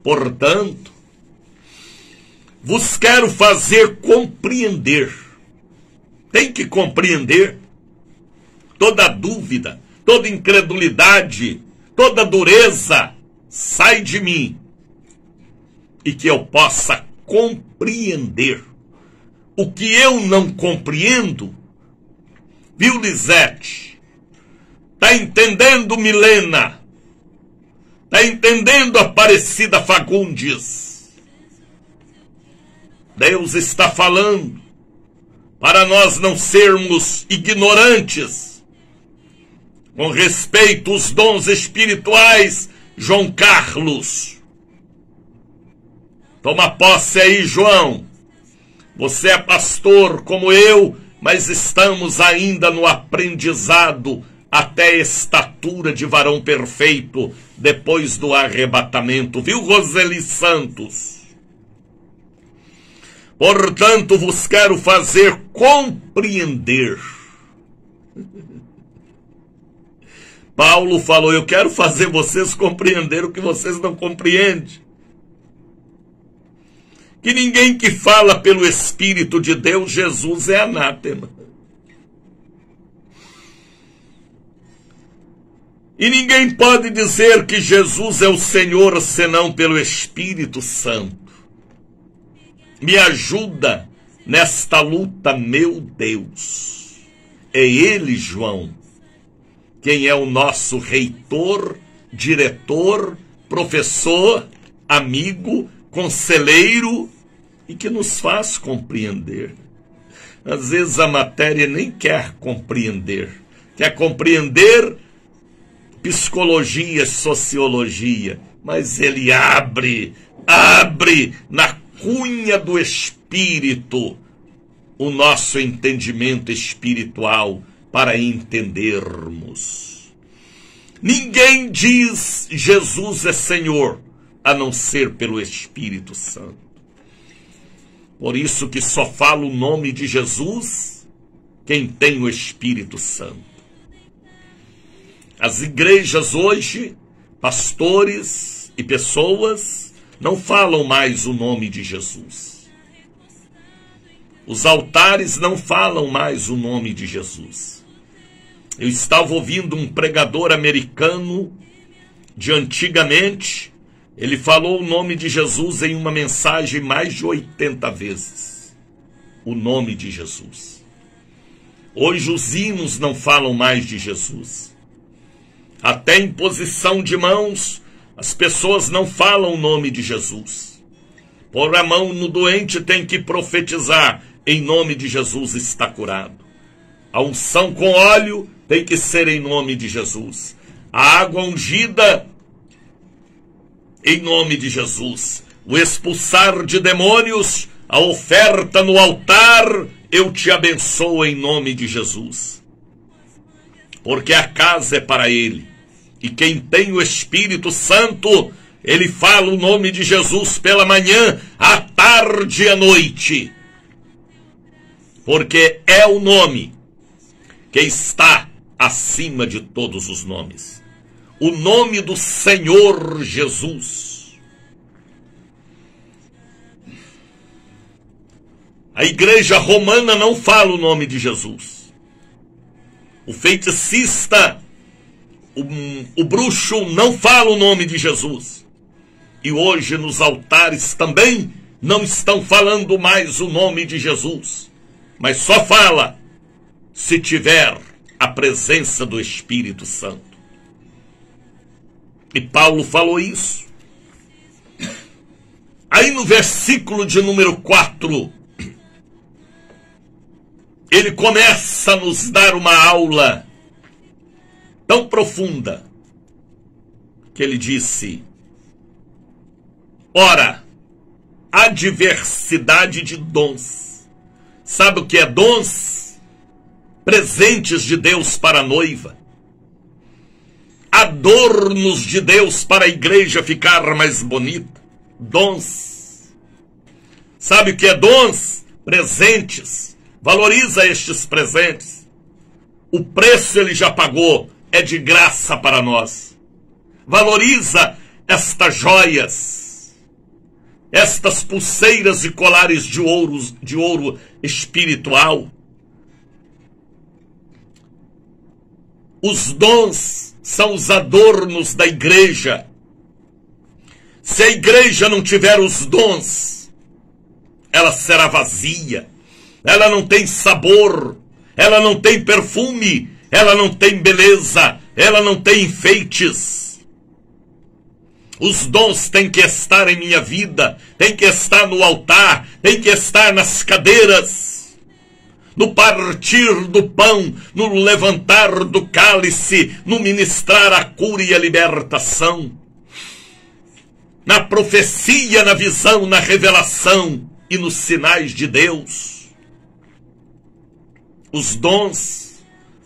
Portanto, vos quero fazer compreender. Tem que compreender toda dúvida, toda incredulidade, toda dureza, sai de mim, e que eu possa compreender o que eu não compreendo. Viu, Lisete? Tá entendendo, Milena? Tá entendendo, Aparecida Fagundes? Deus está falando para nós não sermos ignorantes com respeito aos dons espirituais. João Carlos, toma posse aí, João. Você é pastor como eu, mas estamos ainda no aprendizado até a estatura de varão perfeito depois do arrebatamento, viu, Roseli Santos? Portanto, vos quero fazer compreender. Paulo falou, eu quero fazer vocês compreender o que vocês não compreendem. Que ninguém que fala pelo Espírito de Deus, Jesus é anátema. E ninguém pode dizer que Jesus é o Senhor senão pelo Espírito Santo. Me ajuda nesta luta, meu Deus. É Ele, João, quem é o nosso reitor, diretor, professor, amigo, conselheiro, e que nos faz compreender. Às vezes a matéria nem quer compreender psicologia, sociologia, mas ele abre na cunha do Espírito o nosso entendimento espiritual para entendermos. Ninguém diz Jesus é Senhor a não ser pelo Espírito Santo. Por isso que só fala o nome de Jesus quem tem o Espírito Santo. As igrejas hoje, pastores e pessoas, não falam mais o nome de Jesus. Os altares não falam mais o nome de Jesus. Eu estava ouvindo um pregador americano de antigamente, ele falou o nome de Jesus em uma mensagem mais de 80 vezes. O nome de Jesus. Hoje os hinos não falam mais de Jesus. Até em posição de mãos, as pessoas não falam o nome de Jesus. Pôr a mão no doente tem que profetizar, em nome de Jesus está curado. A unção com óleo tem que ser em nome de Jesus. A água ungida, em nome de Jesus. O expulsar de demônios, a oferta no altar, eu te abençoo em nome de Jesus. Porque a casa é para Ele. E quem tem o Espírito Santo, ele fala o nome de Jesus pela manhã, à tarde e à noite. Porque é o nome que está acima de todos os nomes. O nome do Senhor Jesus. A igreja romana não fala o nome de Jesus. O feitiçista, o bruxo não fala o nome de Jesus. E hoje nos altares também não estão falando mais o nome de Jesus. Mas só fala se tiver a presença do Espírito Santo. E Paulo falou isso. Aí no versículo de número 4, ele começa a nos dar uma aula tão profunda que ele disse: ora, há diversidade de dons. Sabe o que é dons? Presentes de Deus para a noiva. Adornos de Deus para a igreja ficar mais bonita. Dons. Sabe o que é dons? Presentes. Valoriza estes presentes. O preço ele já pagou, é de graça para nós. Valoriza estas joias, estas pulseiras e colares de ouro espiritual. Os dons são os adornos da igreja. Se a igreja não tiver os dons, ela será vazia. Ela não tem sabor, ela não tem perfume, ela não tem beleza, ela não tem enfeites. Os dons têm que estar em minha vida, têm que estar no altar, têm que estar nas cadeiras, no partir do pão, no levantar do cálice, no ministrar a cura e a libertação, na profecia, na visão, na revelação e nos sinais de Deus. Os dons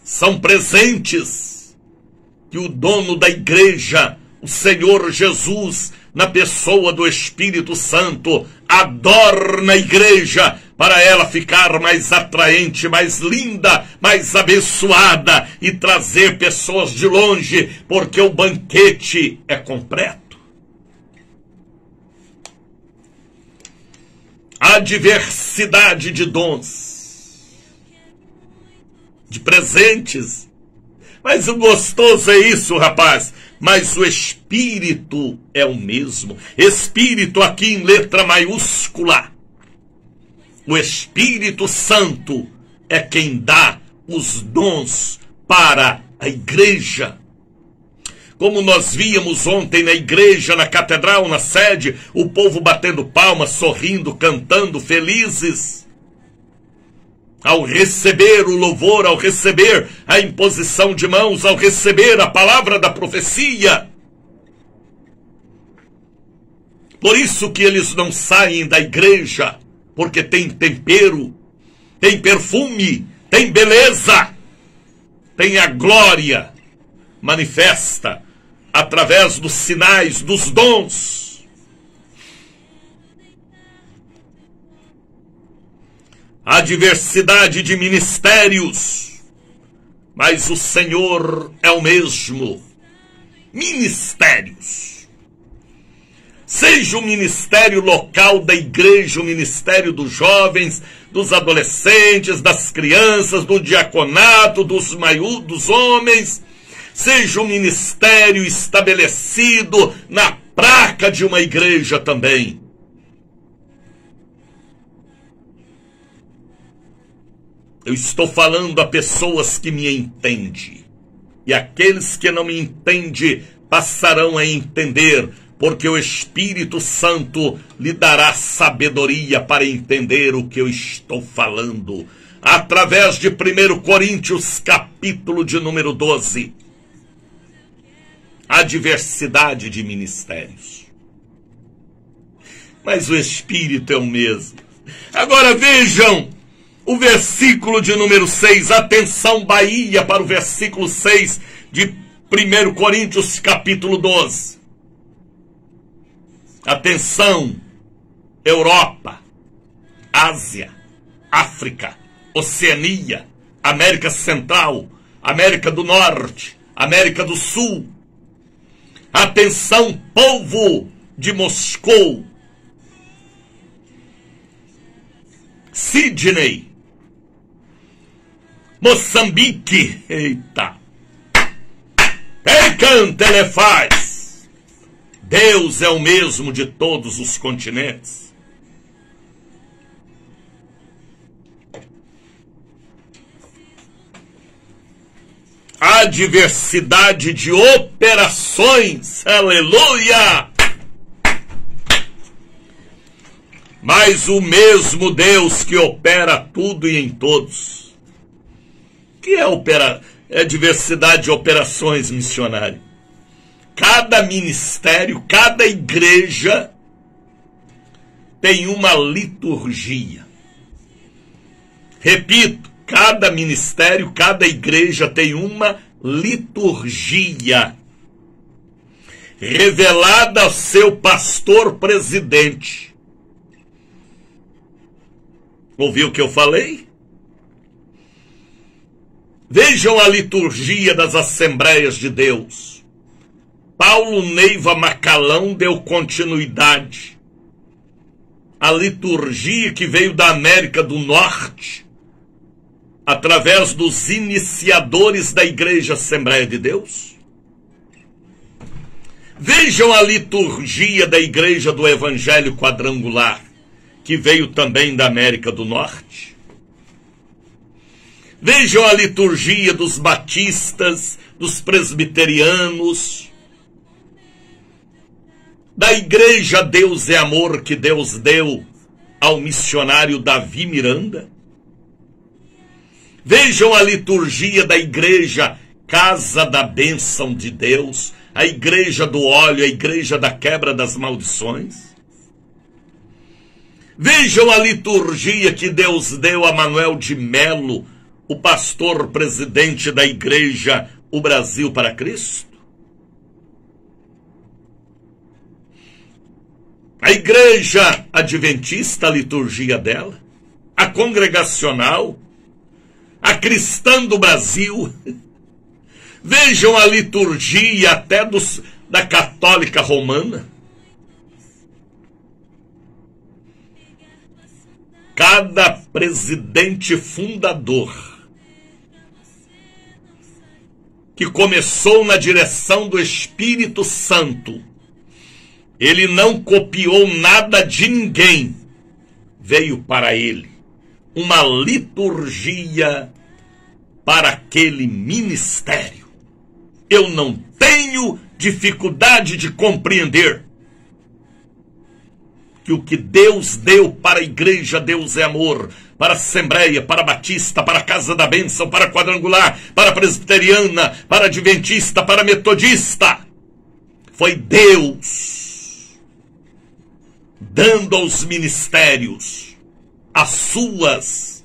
são presentes que o dono da igreja, o Senhor Jesus, na pessoa do Espírito Santo, adorna a igreja para ela ficar mais atraente, mais linda, mais abençoada e trazer pessoas de longe, porque o banquete é completo. Há diversidade de dons, de presentes. Mas o gostoso é isso, rapaz. Mas o Espírito é o mesmo. Espírito aqui em letra maiúscula. O Espírito Santo é quem dá os dons para a igreja. Como nós víamos ontem na igreja, na catedral, na sede, o povo batendo palmas, sorrindo, cantando, felizes. Ao receber o louvor, ao receber a imposição de mãos, ao receber a palavra da profecia. Por isso que eles não saem da igreja, porque tem tempero, tem perfume, tem beleza, tem a glória manifesta através dos sinais, dos dons. Há diversidade de ministérios, mas o Senhor é o mesmo. Ministérios. Seja o ministério local da igreja, o ministério dos jovens, dos adolescentes, das crianças, do diaconato, dos homens, seja o ministério estabelecido na placa de uma igreja também. Eu estou falando a pessoas que me entendem. E aqueles que não me entendem passarão a entender, porque o Espírito Santo lhe dará sabedoria para entender o que eu estou falando. Através de 1 Coríntios, capítulo de número 12. Há diversidade de ministérios, mas o Espírito é o mesmo. Agora vejam o versículo de número 6, atenção Bahia para o versículo 6 de 1 Coríntios capítulo 12. Atenção, Europa, Ásia, África, Oceania, América Central, América do Norte, América do Sul. Atenção, povo de Moscou. Sidney, Moçambique, eita, Percante ele faz. Deus é o mesmo de todos os continentes. Há diversidade de operações, aleluia! Mas o mesmo Deus que opera tudo e em todos. Que é diversidade de operações, missionário? Cada ministério, cada igreja tem uma liturgia. Repito, cada ministério, cada igreja tem uma liturgia revelada ao seu pastor presidente. Ouviu o que eu falei? Vejam a liturgia das Assembleias de Deus. Paulo Neiva Macalão deu continuidade à liturgia que veio da América do Norte, através dos iniciadores da Igreja Assembleia de Deus. Vejam a liturgia da Igreja do Evangelho Quadrangular, que veio também da América do Norte. Vejam a liturgia dos batistas, dos presbiterianos, da Igreja Deus é Amor que Deus deu ao missionário Davi Miranda. Vejam a liturgia da Igreja Casa da Bênção de Deus, a Igreja do Óleo, a Igreja da Quebra das Maldições. Vejam a liturgia que Deus deu a Manuel de Melo, o pastor presidente da Igreja O Brasil para Cristo. A Igreja Adventista, a liturgia dela, a Congregacional, a Cristã do Brasil. Vejam a liturgia até da Católica Romana. Cada presidente fundador que começou na direção do Espírito Santo, ele não copiou nada de ninguém, veio para ele uma liturgia para aquele ministério. Eu não tenho dificuldade de compreender que o que Deus deu para a Igreja Deus é Amor, para a Assembleia, para a Batista, para a Casa da Bênção, para a Quadrangular, para a Presbiteriana, para a Adventista, para a Metodista, foi Deus dando aos ministérios as suas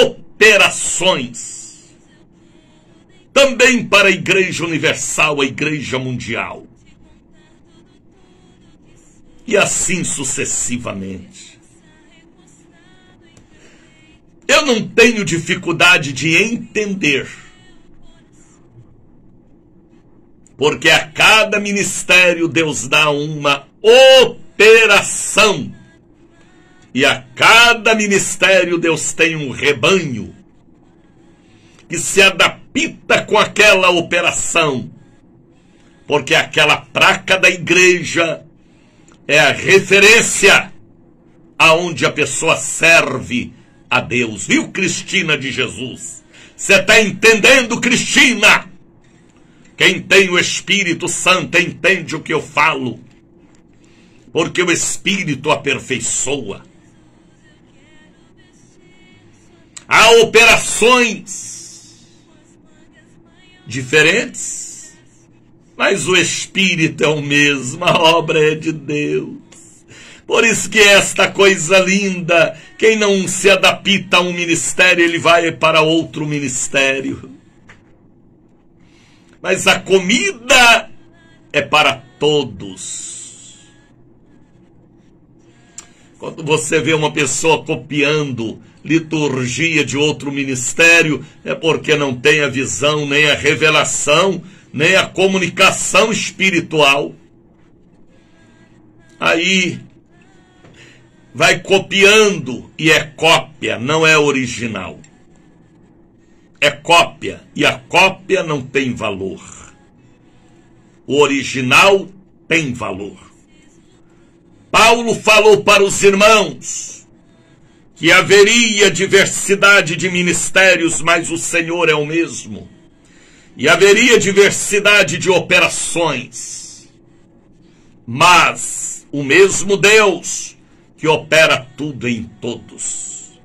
operações, também para a Igreja Universal, a Igreja Mundial, e assim sucessivamente. Eu não tenho dificuldade de entender, porque a cada ministério Deus dá uma operação, e a cada ministério Deus tem um rebanho que se adapta com aquela operação, porque aquela placa da igreja é a referência aonde a pessoa serve a Deus. Viu, Cristina de Jesus? Você está entendendo, Cristina? Quem tem o Espírito Santo entende o que eu falo, porque o Espírito aperfeiçoa. Há operações diferentes, mas o Espírito é o mesmo, a obra é de Deus. Por isso que esta coisa linda, quem não se adapta a um ministério, ele vai para outro ministério. Mas a comida é para todos. Quando você vê uma pessoa copiando liturgia de outro ministério, é porque não tem a visão, nem a revelação, nem a comunicação espiritual. Aí vai copiando, e é cópia, não é original. É cópia, e a cópia não tem valor. O original tem valor. Paulo falou para os irmãos que haveria diversidade de ministérios, mas o Senhor é o mesmo. E haveria diversidade de operações, mas o mesmo Deus que opera tudo em todos.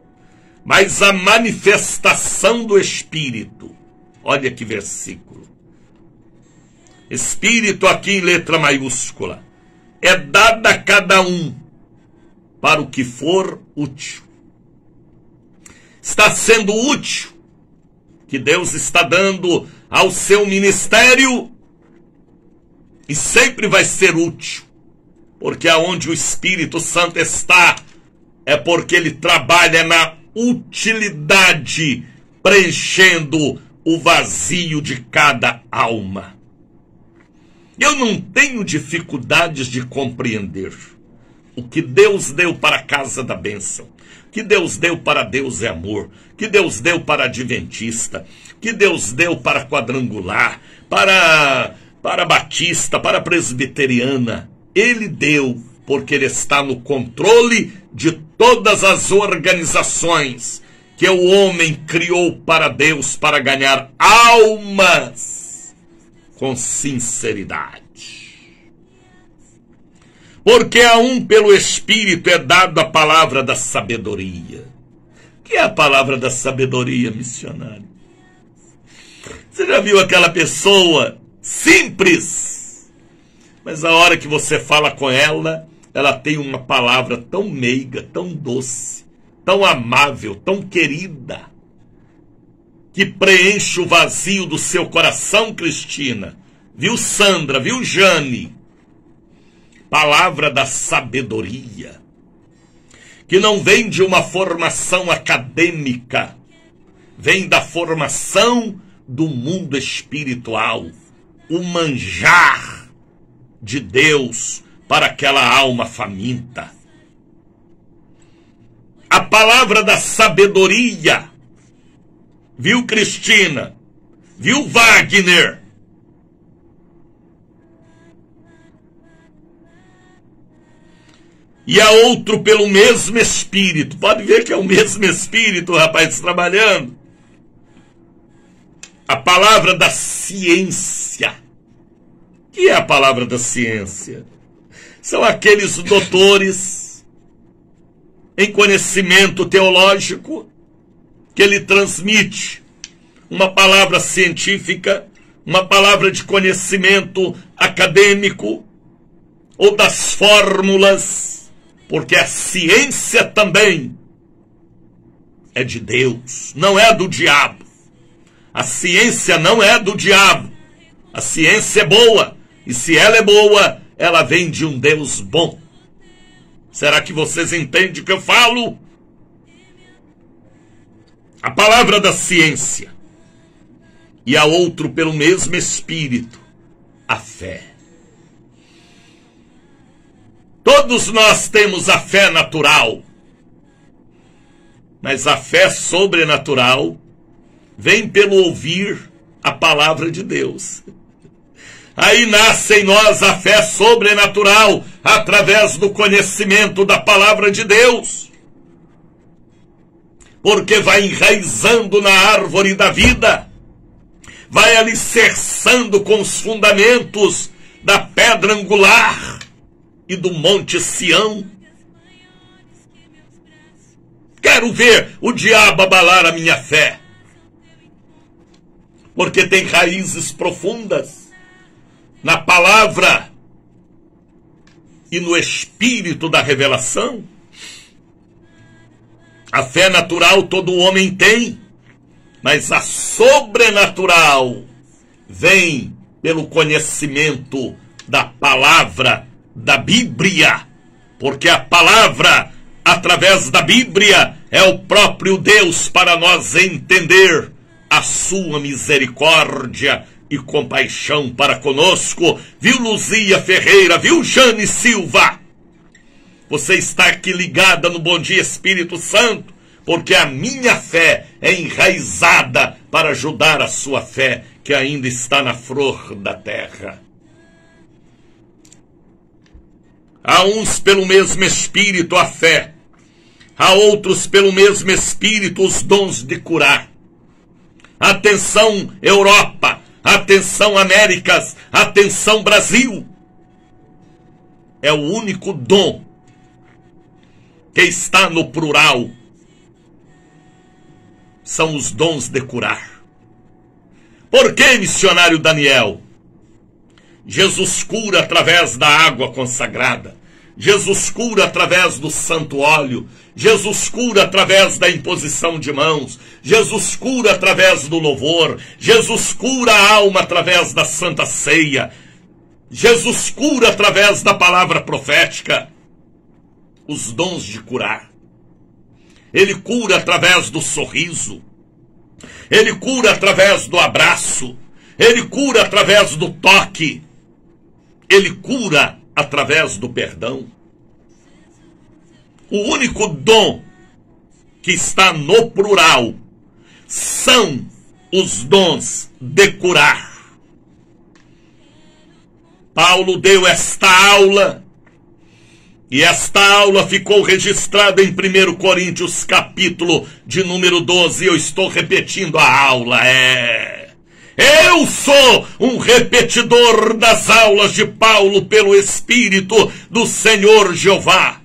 Mas a manifestação do Espírito, olha que versículo. Espírito aqui em letra maiúscula. É dada a cada um para o que for útil. Está sendo útil que Deus está dando ao seu ministério, e sempre vai ser útil, porque aonde o Espírito Santo está, é porque ele trabalha na utilidade, preenchendo o vazio de cada alma. Eu não tenho dificuldades de compreender o que Deus deu para a casa da bênção, que Deus deu para Deus é amor, que Deus deu para adventista, que Deus deu para quadrangular, para batista, para presbiteriana. Ele deu porque ele está no controle de todas as organizações que o homem criou para Deus, para ganhar almas com sinceridade. Porque a um pelo Espírito é dado a palavra da sabedoria. O que é a palavra da sabedoria, missionário? Você já viu aquela pessoa simples, mas a hora que você fala com ela, ela tem uma palavra tão meiga, tão doce, tão amável, tão querida, que preenche o vazio do seu coração, Cristina. Viu, Sandra? Viu, Jane? Palavra da sabedoria, que não vem de uma formação acadêmica, vem da formação do mundo espiritual, o manjar de Deus para aquela alma faminta. A palavra da sabedoria, viu, Cristina? Viu, Wagner? E a outro pelo mesmo Espírito. Pode ver que é o mesmo Espírito, rapaz, trabalhando. A palavra da ciência. O que é a palavra da ciência? São aqueles doutores em conhecimento teológico que ele transmite uma palavra científica, uma palavra de conhecimento acadêmico ou das fórmulas. Porque a ciência também é de Deus, não é do diabo. A ciência não é do diabo. A ciência é boa. E se ela é boa, ela vem de um Deus bom. Será que vocês entendem o que eu falo? A palavra da ciência. E a outro pelo mesmo Espírito, a fé. Todos nós temos a fé natural, mas a fé sobrenatural vem pelo ouvir a palavra de Deus. Aí nasce em nós a fé sobrenatural, através do conhecimento da palavra de Deus. Porque vai enraizando na árvore da vida, vai alicerçando com os fundamentos da pedra angular e do Monte Sião. Quero ver o diabo abalar a minha fé, porque tem raízes profundas na palavra e no espírito da revelação. A fé natural todo homem tem, mas a sobrenatural vem pelo conhecimento da palavra da Bíblia, porque a palavra, através da Bíblia, é o próprio Deus para nós entender a sua misericórdia e compaixão para conosco. Viu, Luzia Ferreira? Viu, Jane Silva? Você está aqui ligada no Bom Dia Espírito Santo, porque a minha fé é enraizada para ajudar a sua fé, que ainda está na flor da terra. Há uns pelo mesmo Espírito a fé, há outros pelo mesmo Espírito os dons de curar. Atenção Europa, atenção Américas, atenção Brasil. É o único dom que está no plural. São os dons de curar. Por que, missionário Daniel? Jesus cura através da água consagrada. Jesus cura através do santo óleo. Jesus cura através da imposição de mãos. Jesus cura através do louvor. Jesus cura a alma através da santa ceia. Jesus cura através da palavra profética. Os dons de curar. Ele cura através do sorriso. Ele cura através do abraço. Ele cura através do toque. Ele cura através do perdão. O único dom que está no plural são os dons de curar. Paulo deu esta aula, e esta aula ficou registrada em 1 Coríntios, capítulo de número 12. Eu estou repetindo a aula, Eu sou um repetidor das aulas de Paulo pelo Espírito do Senhor Jeová.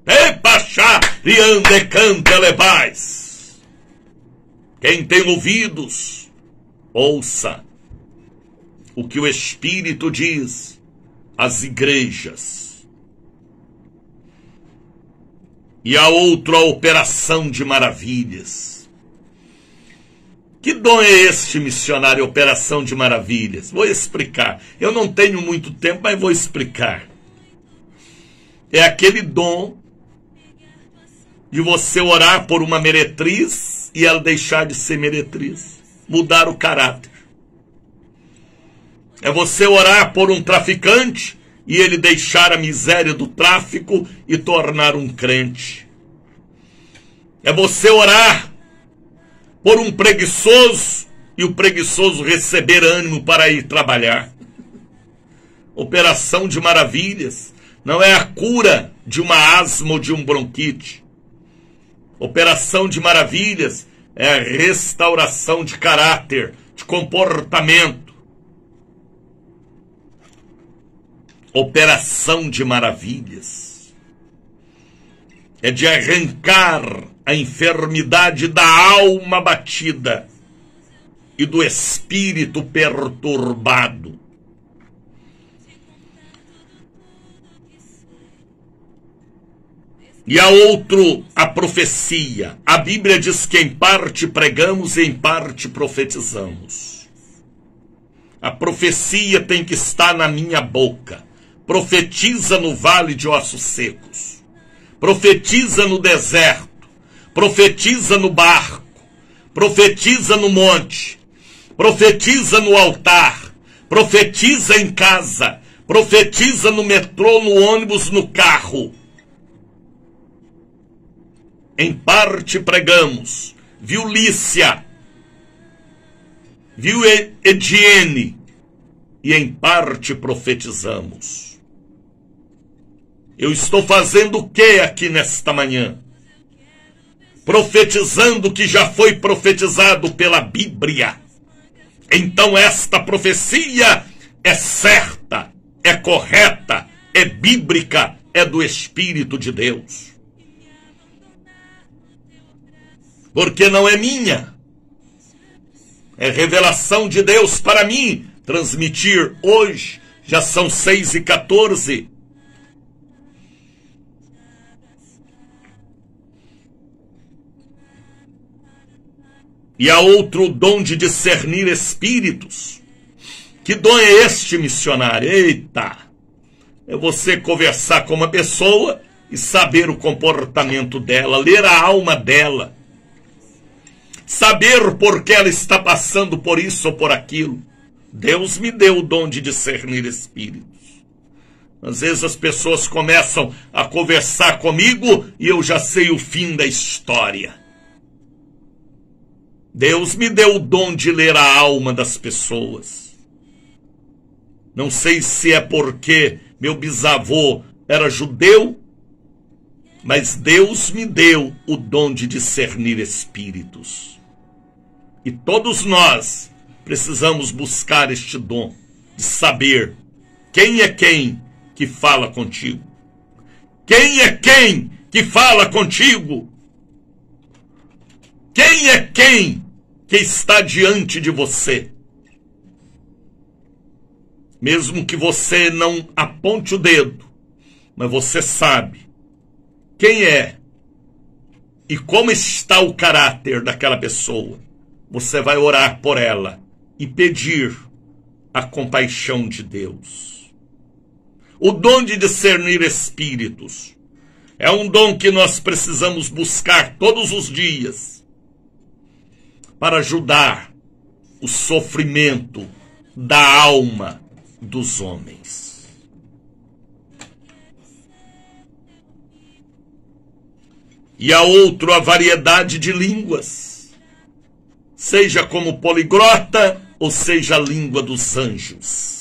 Epachá e ande canta lebais. Quem tem ouvidos, ouça o que o Espírito diz às igrejas. E a outra, a operação de maravilhas. Que dom é este, missionário, operação de maravilhas? Vou explicar. Eu não tenho muito tempo, mas vou explicar. É aquele dom de você orar por uma meretriz e ela deixar de ser meretriz. Mudar o caráter. É você orar por um traficante e ele deixar a miséria do tráfico e tornar um crente. É você orar por um preguiçoso e o preguiçoso receber ânimo para ir trabalhar. Operação de maravilhas não é a cura de uma asma ou de um bronquite. Operação de maravilhas é a restauração de caráter, de comportamento. Operação de maravilhas é de arrancar a enfermidade da alma batida e do espírito perturbado. E a outro, a profecia. A Bíblia diz que em parte pregamos e em parte profetizamos. A profecia tem que estar na minha boca. Profetiza no vale de ossos secos. Profetiza no deserto. Profetiza no barco. Profetiza no monte. Profetiza no altar. Profetiza em casa. Profetiza no metrô, no ônibus, no carro. Em parte pregamos. Viu Lícia? Viu Ediene? E em parte profetizamos. Eu estou fazendo o que aqui nesta manhã? Profetizando o que já foi profetizado pela Bíblia. Então esta profecia é certa, é correta, é bíblica, é do Espírito de Deus. Porque não é minha. É revelação de Deus para mim transmitir hoje. Já são 6h14. E há outro dom de discernir espíritos. Que dom é este, missionário? Eita! É você conversar com uma pessoa e saber o comportamento dela, ler a alma dela. Saber por que ela está passando por isso ou por aquilo. Deus me deu o dom de discernir espíritos. Às vezes as pessoas começam a conversar comigo e eu já sei o fim da história. Deus me deu o dom de ler a alma das pessoas. Não sei se é porque meu bisavô era judeu, mas Deus me deu o dom de discernir espíritos. E todos nós precisamos buscar este dom de saber quem é quem que fala contigo. Quem é quem que fala contigo? Quem é quem que está diante de você? Mesmo que você não aponte o dedo, mas você sabe quem é e como está o caráter daquela pessoa. Você vai orar por ela e pedir a compaixão de Deus. O dom de discernir espíritos é um dom que nós precisamos buscar todos os dias para ajudar o sofrimento da alma dos homens. E há outro, a variedade de línguas, seja como poliglota ou seja a língua dos anjos.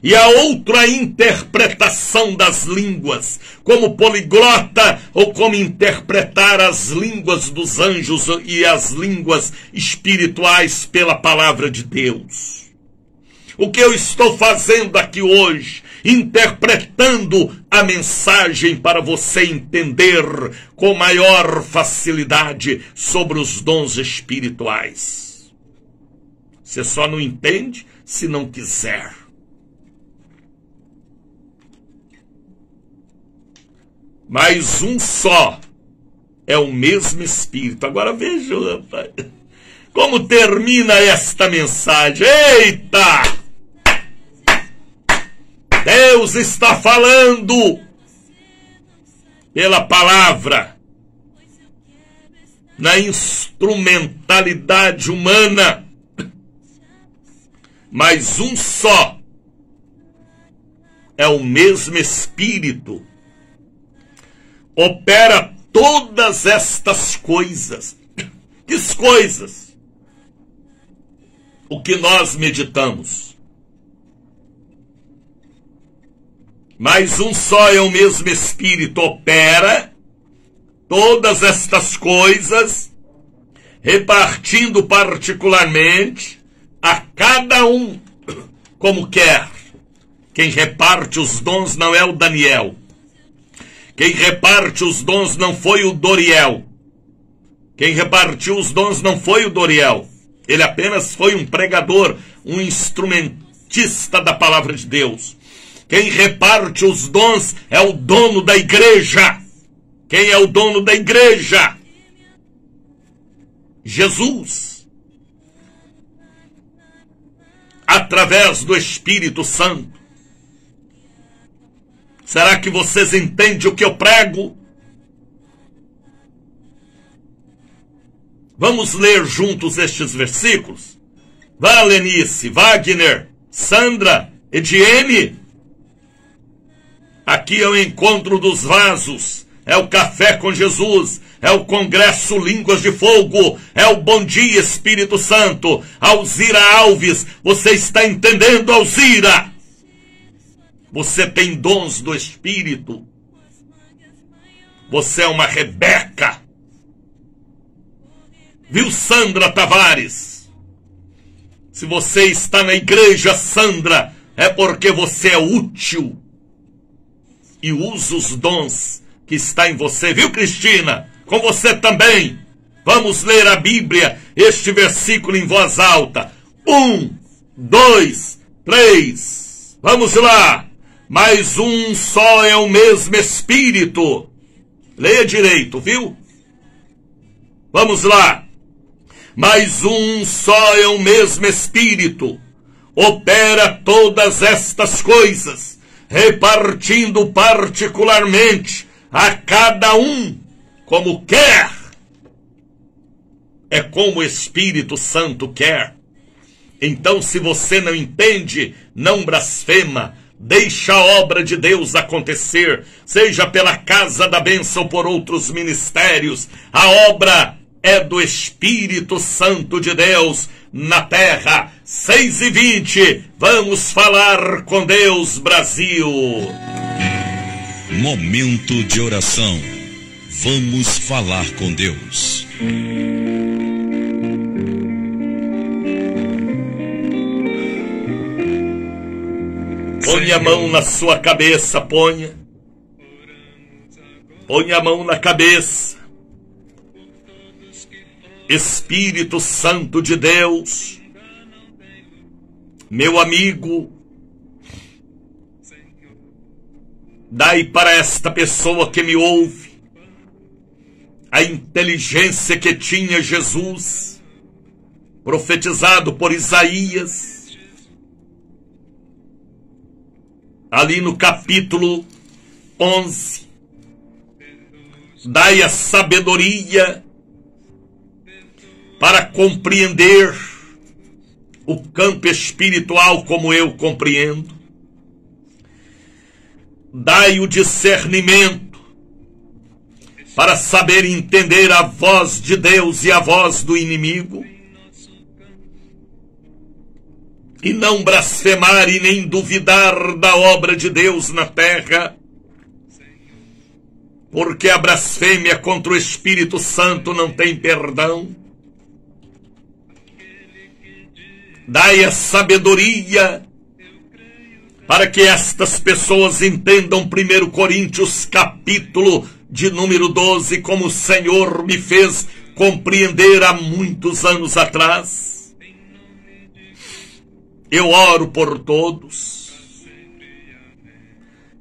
E há outra interpretação das línguas, como poliglota ou como interpretar as línguas dos anjos e as línguas espirituais pela palavra de Deus. O que eu estou fazendo aqui hoje, interpretando a mensagem para você entender com maior facilidade sobre os dons espirituais. Você só não entende se não quiser. Mas um só é o mesmo Espírito. Agora veja, rapaz, como termina esta mensagem. Eita! Deus está falando pela palavra, na instrumentalidade humana, mas um só é o mesmo Espírito. Opera todas estas coisas. Que coisas? O que nós meditamos. Mas um só é o mesmo Espírito, opera todas estas coisas, repartindo particularmente a cada um como quer. Quem reparte os dons não é o Daniel. Quem reparte os dons não foi o Doriel. Quem repartiu os dons não foi o Doriel. Ele apenas foi um pregador, um instrumentista da palavra de Deus. Quem reparte os dons é o dono da igreja. Quem é o dono da igreja? Jesus. Através do Espírito Santo. Será que vocês entendem o que eu prego? Vamos ler juntos estes versículos? Vá, Lenice, Wagner, Sandra, Ediene. Aqui é o encontro dos vasos, é o café com Jesus, é o congresso Línguas de Fogo, é o Bom Dia Espírito Santo. Alzira Alves, você está entendendo, Alzira? Você tem dons do Espírito. Você é uma Rebeca. Viu, Sandra Tavares? Se você está na igreja, Sandra, é porque você é útil e usa os dons que está em você. Viu, Cristina? Com você também. Vamos ler a Bíblia, este versículo em voz alta. 1, 2, 3. Vamos lá. Mas um só é o mesmo Espírito. Leia direito, viu? Vamos lá. Mas um só é o mesmo Espírito. Opera todas estas coisas, repartindo particularmente a cada um como quer. É como o Espírito Santo quer. Então, se você não entende, não blasfema. Deixa a obra de Deus acontecer, seja pela Casa da Bênção ou por outros ministérios. A obra é do Espírito Santo de Deus na terra. 6h20, vamos falar com Deus, Brasil. Momento de oração. Vamos falar com Deus. Ponha a mão na sua cabeça, ponha. Ponha a mão na cabeça. Espírito Santo de Deus, meu amigo, dai para esta pessoa que me ouve a inteligência que tinha Jesus, profetizado por Isaías, ali no capítulo 11. Dai a sabedoria para compreender o campo espiritual como eu compreendo. Dai o discernimento para saber entender a voz de Deus e a voz do inimigo, e não blasfemar e nem duvidar da obra de Deus na terra, porque a blasfêmia contra o Espírito Santo não tem perdão. Dai a sabedoria para que estas pessoas entendam 1 Coríntios capítulo de número 12, como o Senhor me fez compreender há muitos anos atrás. Eu oro por todos.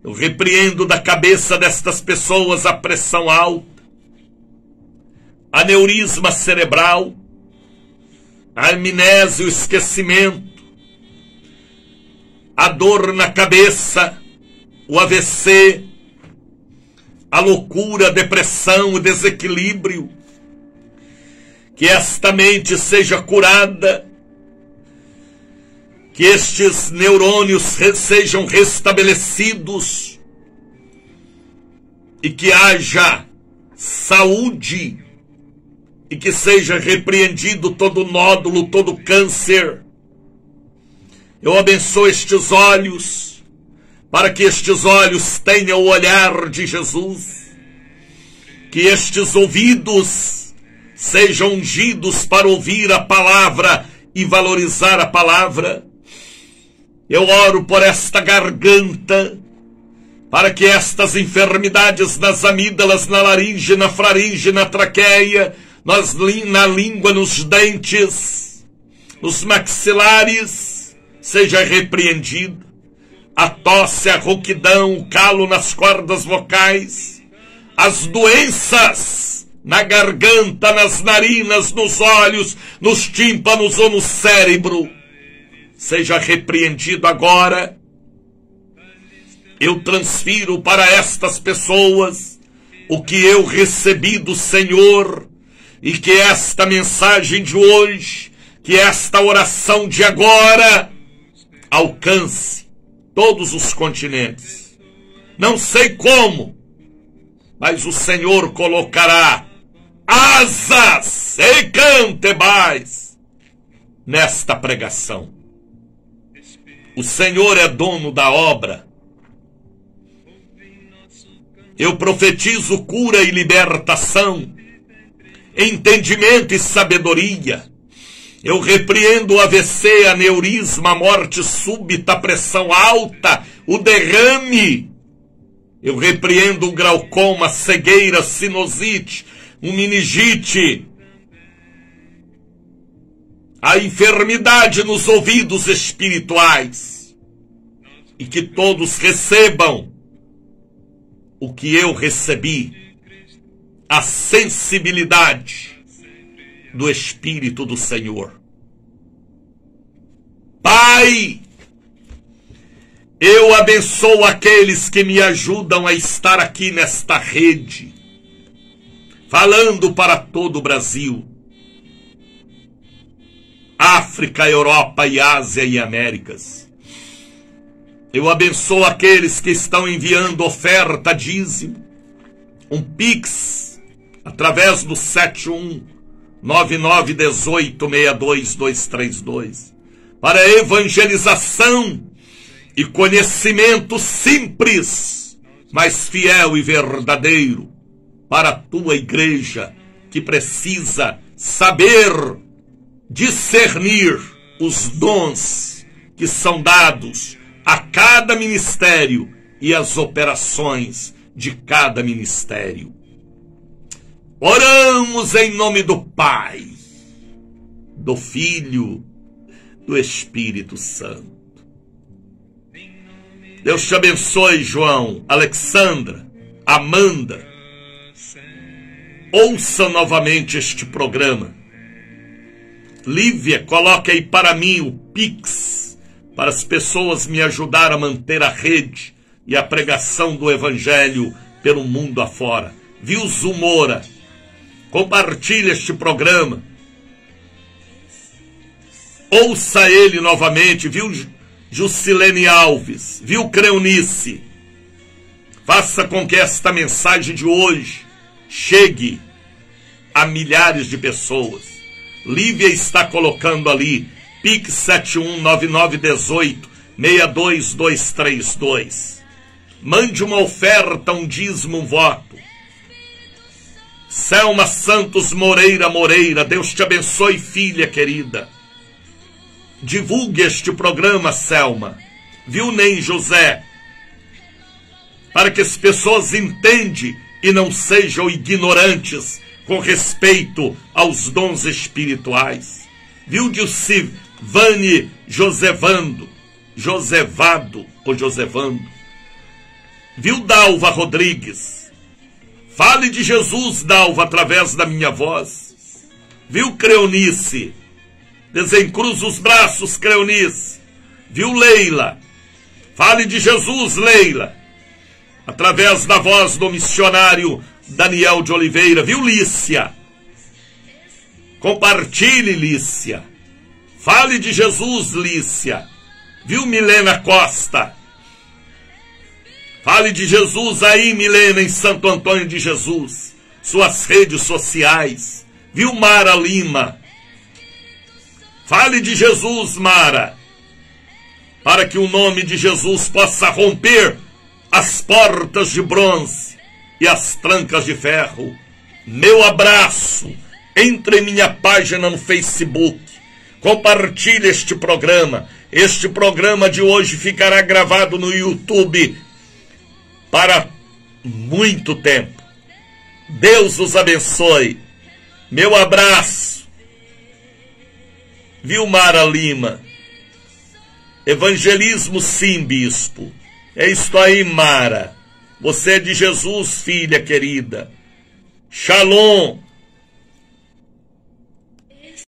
Eu repreendo da cabeça destas pessoas a pressão alta, aneurisma cerebral, a amnésia, o esquecimento, a dor na cabeça, o AVC, a loucura, a depressão, o desequilíbrio. Que esta mente seja curada, que estes neurônios sejam restabelecidos e que haja saúde, e que seja repreendido todo nódulo, todo câncer. Eu abençoo estes olhos, para que estes olhos tenham o olhar de Jesus. Que estes ouvidos sejam ungidos para ouvir a palavra e valorizar a palavra. Eu oro por esta garganta, para que estas enfermidades nas amígdalas, na laringe, na faringe, na traqueia, na língua, nos dentes, nos maxilares, seja repreendido. A tosse, a rouquidão, o calo nas cordas vocais, as doenças na garganta, nas narinas, nos olhos, nos tímpanos ou no cérebro, seja repreendido agora. Eu transfiro para estas pessoas o que eu recebi do Senhor, e que esta mensagem de hoje, que esta oração de agora, alcance todos os continentes. Não sei como, mas o Senhor colocará asas e cantebais nesta pregação. O Senhor é dono da obra. Eu profetizo cura e libertação, entendimento e sabedoria. Eu repreendo o AVC, aneurisma, a morte súbita, a pressão alta, o derrame. Eu repreendo o glaucoma, a cegueira, a sinusite, o meningite, a enfermidade nos ouvidos espirituais. E que todos recebam o que eu recebi, a sensibilidade do Espírito do Senhor. Pai, eu abençoo aqueles que me ajudam a estar aqui nesta rede, falando para todo o Brasil, África, Europa e Ásia e Américas. Eu abençoo aqueles que estão enviando oferta, dízimo, um Pix, através do 719918622232, para evangelização e conhecimento simples, mas fiel e verdadeiro, para a tua igreja, que precisa saber discernir os dons que são dados a cada ministério e as operações de cada ministério. Oramos em nome do Pai, do Filho, do Espírito Santo. Deus te abençoe, João, Alexandra, Amanda. Ouça novamente este programa. Lívia, coloque aí para mim o Pix, para as pessoas me ajudar a manter a rede e a pregação do Evangelho pelo mundo afora. Viu, Zumora? Compartilhe este programa. Ouça ele novamente, viu, Jusilene Alves, viu, Creunice? Faça com que esta mensagem de hoje chegue a milhares de pessoas. Lívia está colocando ali, Pix 719918622232. Mande uma oferta, um dízimo, um voto. Selma Santos Moreira, Deus te abençoe, filha querida. Divulgue este programa, Selma. Viu, Nem José? Para que as pessoas entendam e não sejam ignorantes com respeito aos dons espirituais. Viu, Dilcivane Josevando? Viu, Dalva Rodrigues? Fale de Jesus, Dalva, através da minha voz. Viu, Creunice? Desencruza os braços, Creunice. Viu, Leila? Fale de Jesus, Leila, através da voz do missionário Daniel de Oliveira. Viu, Lícia? Compartilhe, Lícia. Fale de Jesus, Lícia. Viu, Milena Costa? Fale de Jesus aí, Milena, em Santo Antônio de Jesus. Suas redes sociais. Viu, Mara Lima? Fale de Jesus, Mara, para que o nome de Jesus possa romper as portas de bronze e as trancas de ferro. Meu abraço. Entre em minha página no Facebook. Compartilhe este programa. Este programa de hoje ficará gravado no YouTube para muito tempo. Deus os abençoe. Meu abraço. Vilmara Lima. Evangelismo, sim, bispo. É isto aí, Mara. Você é de Jesus, filha querida. Shalom.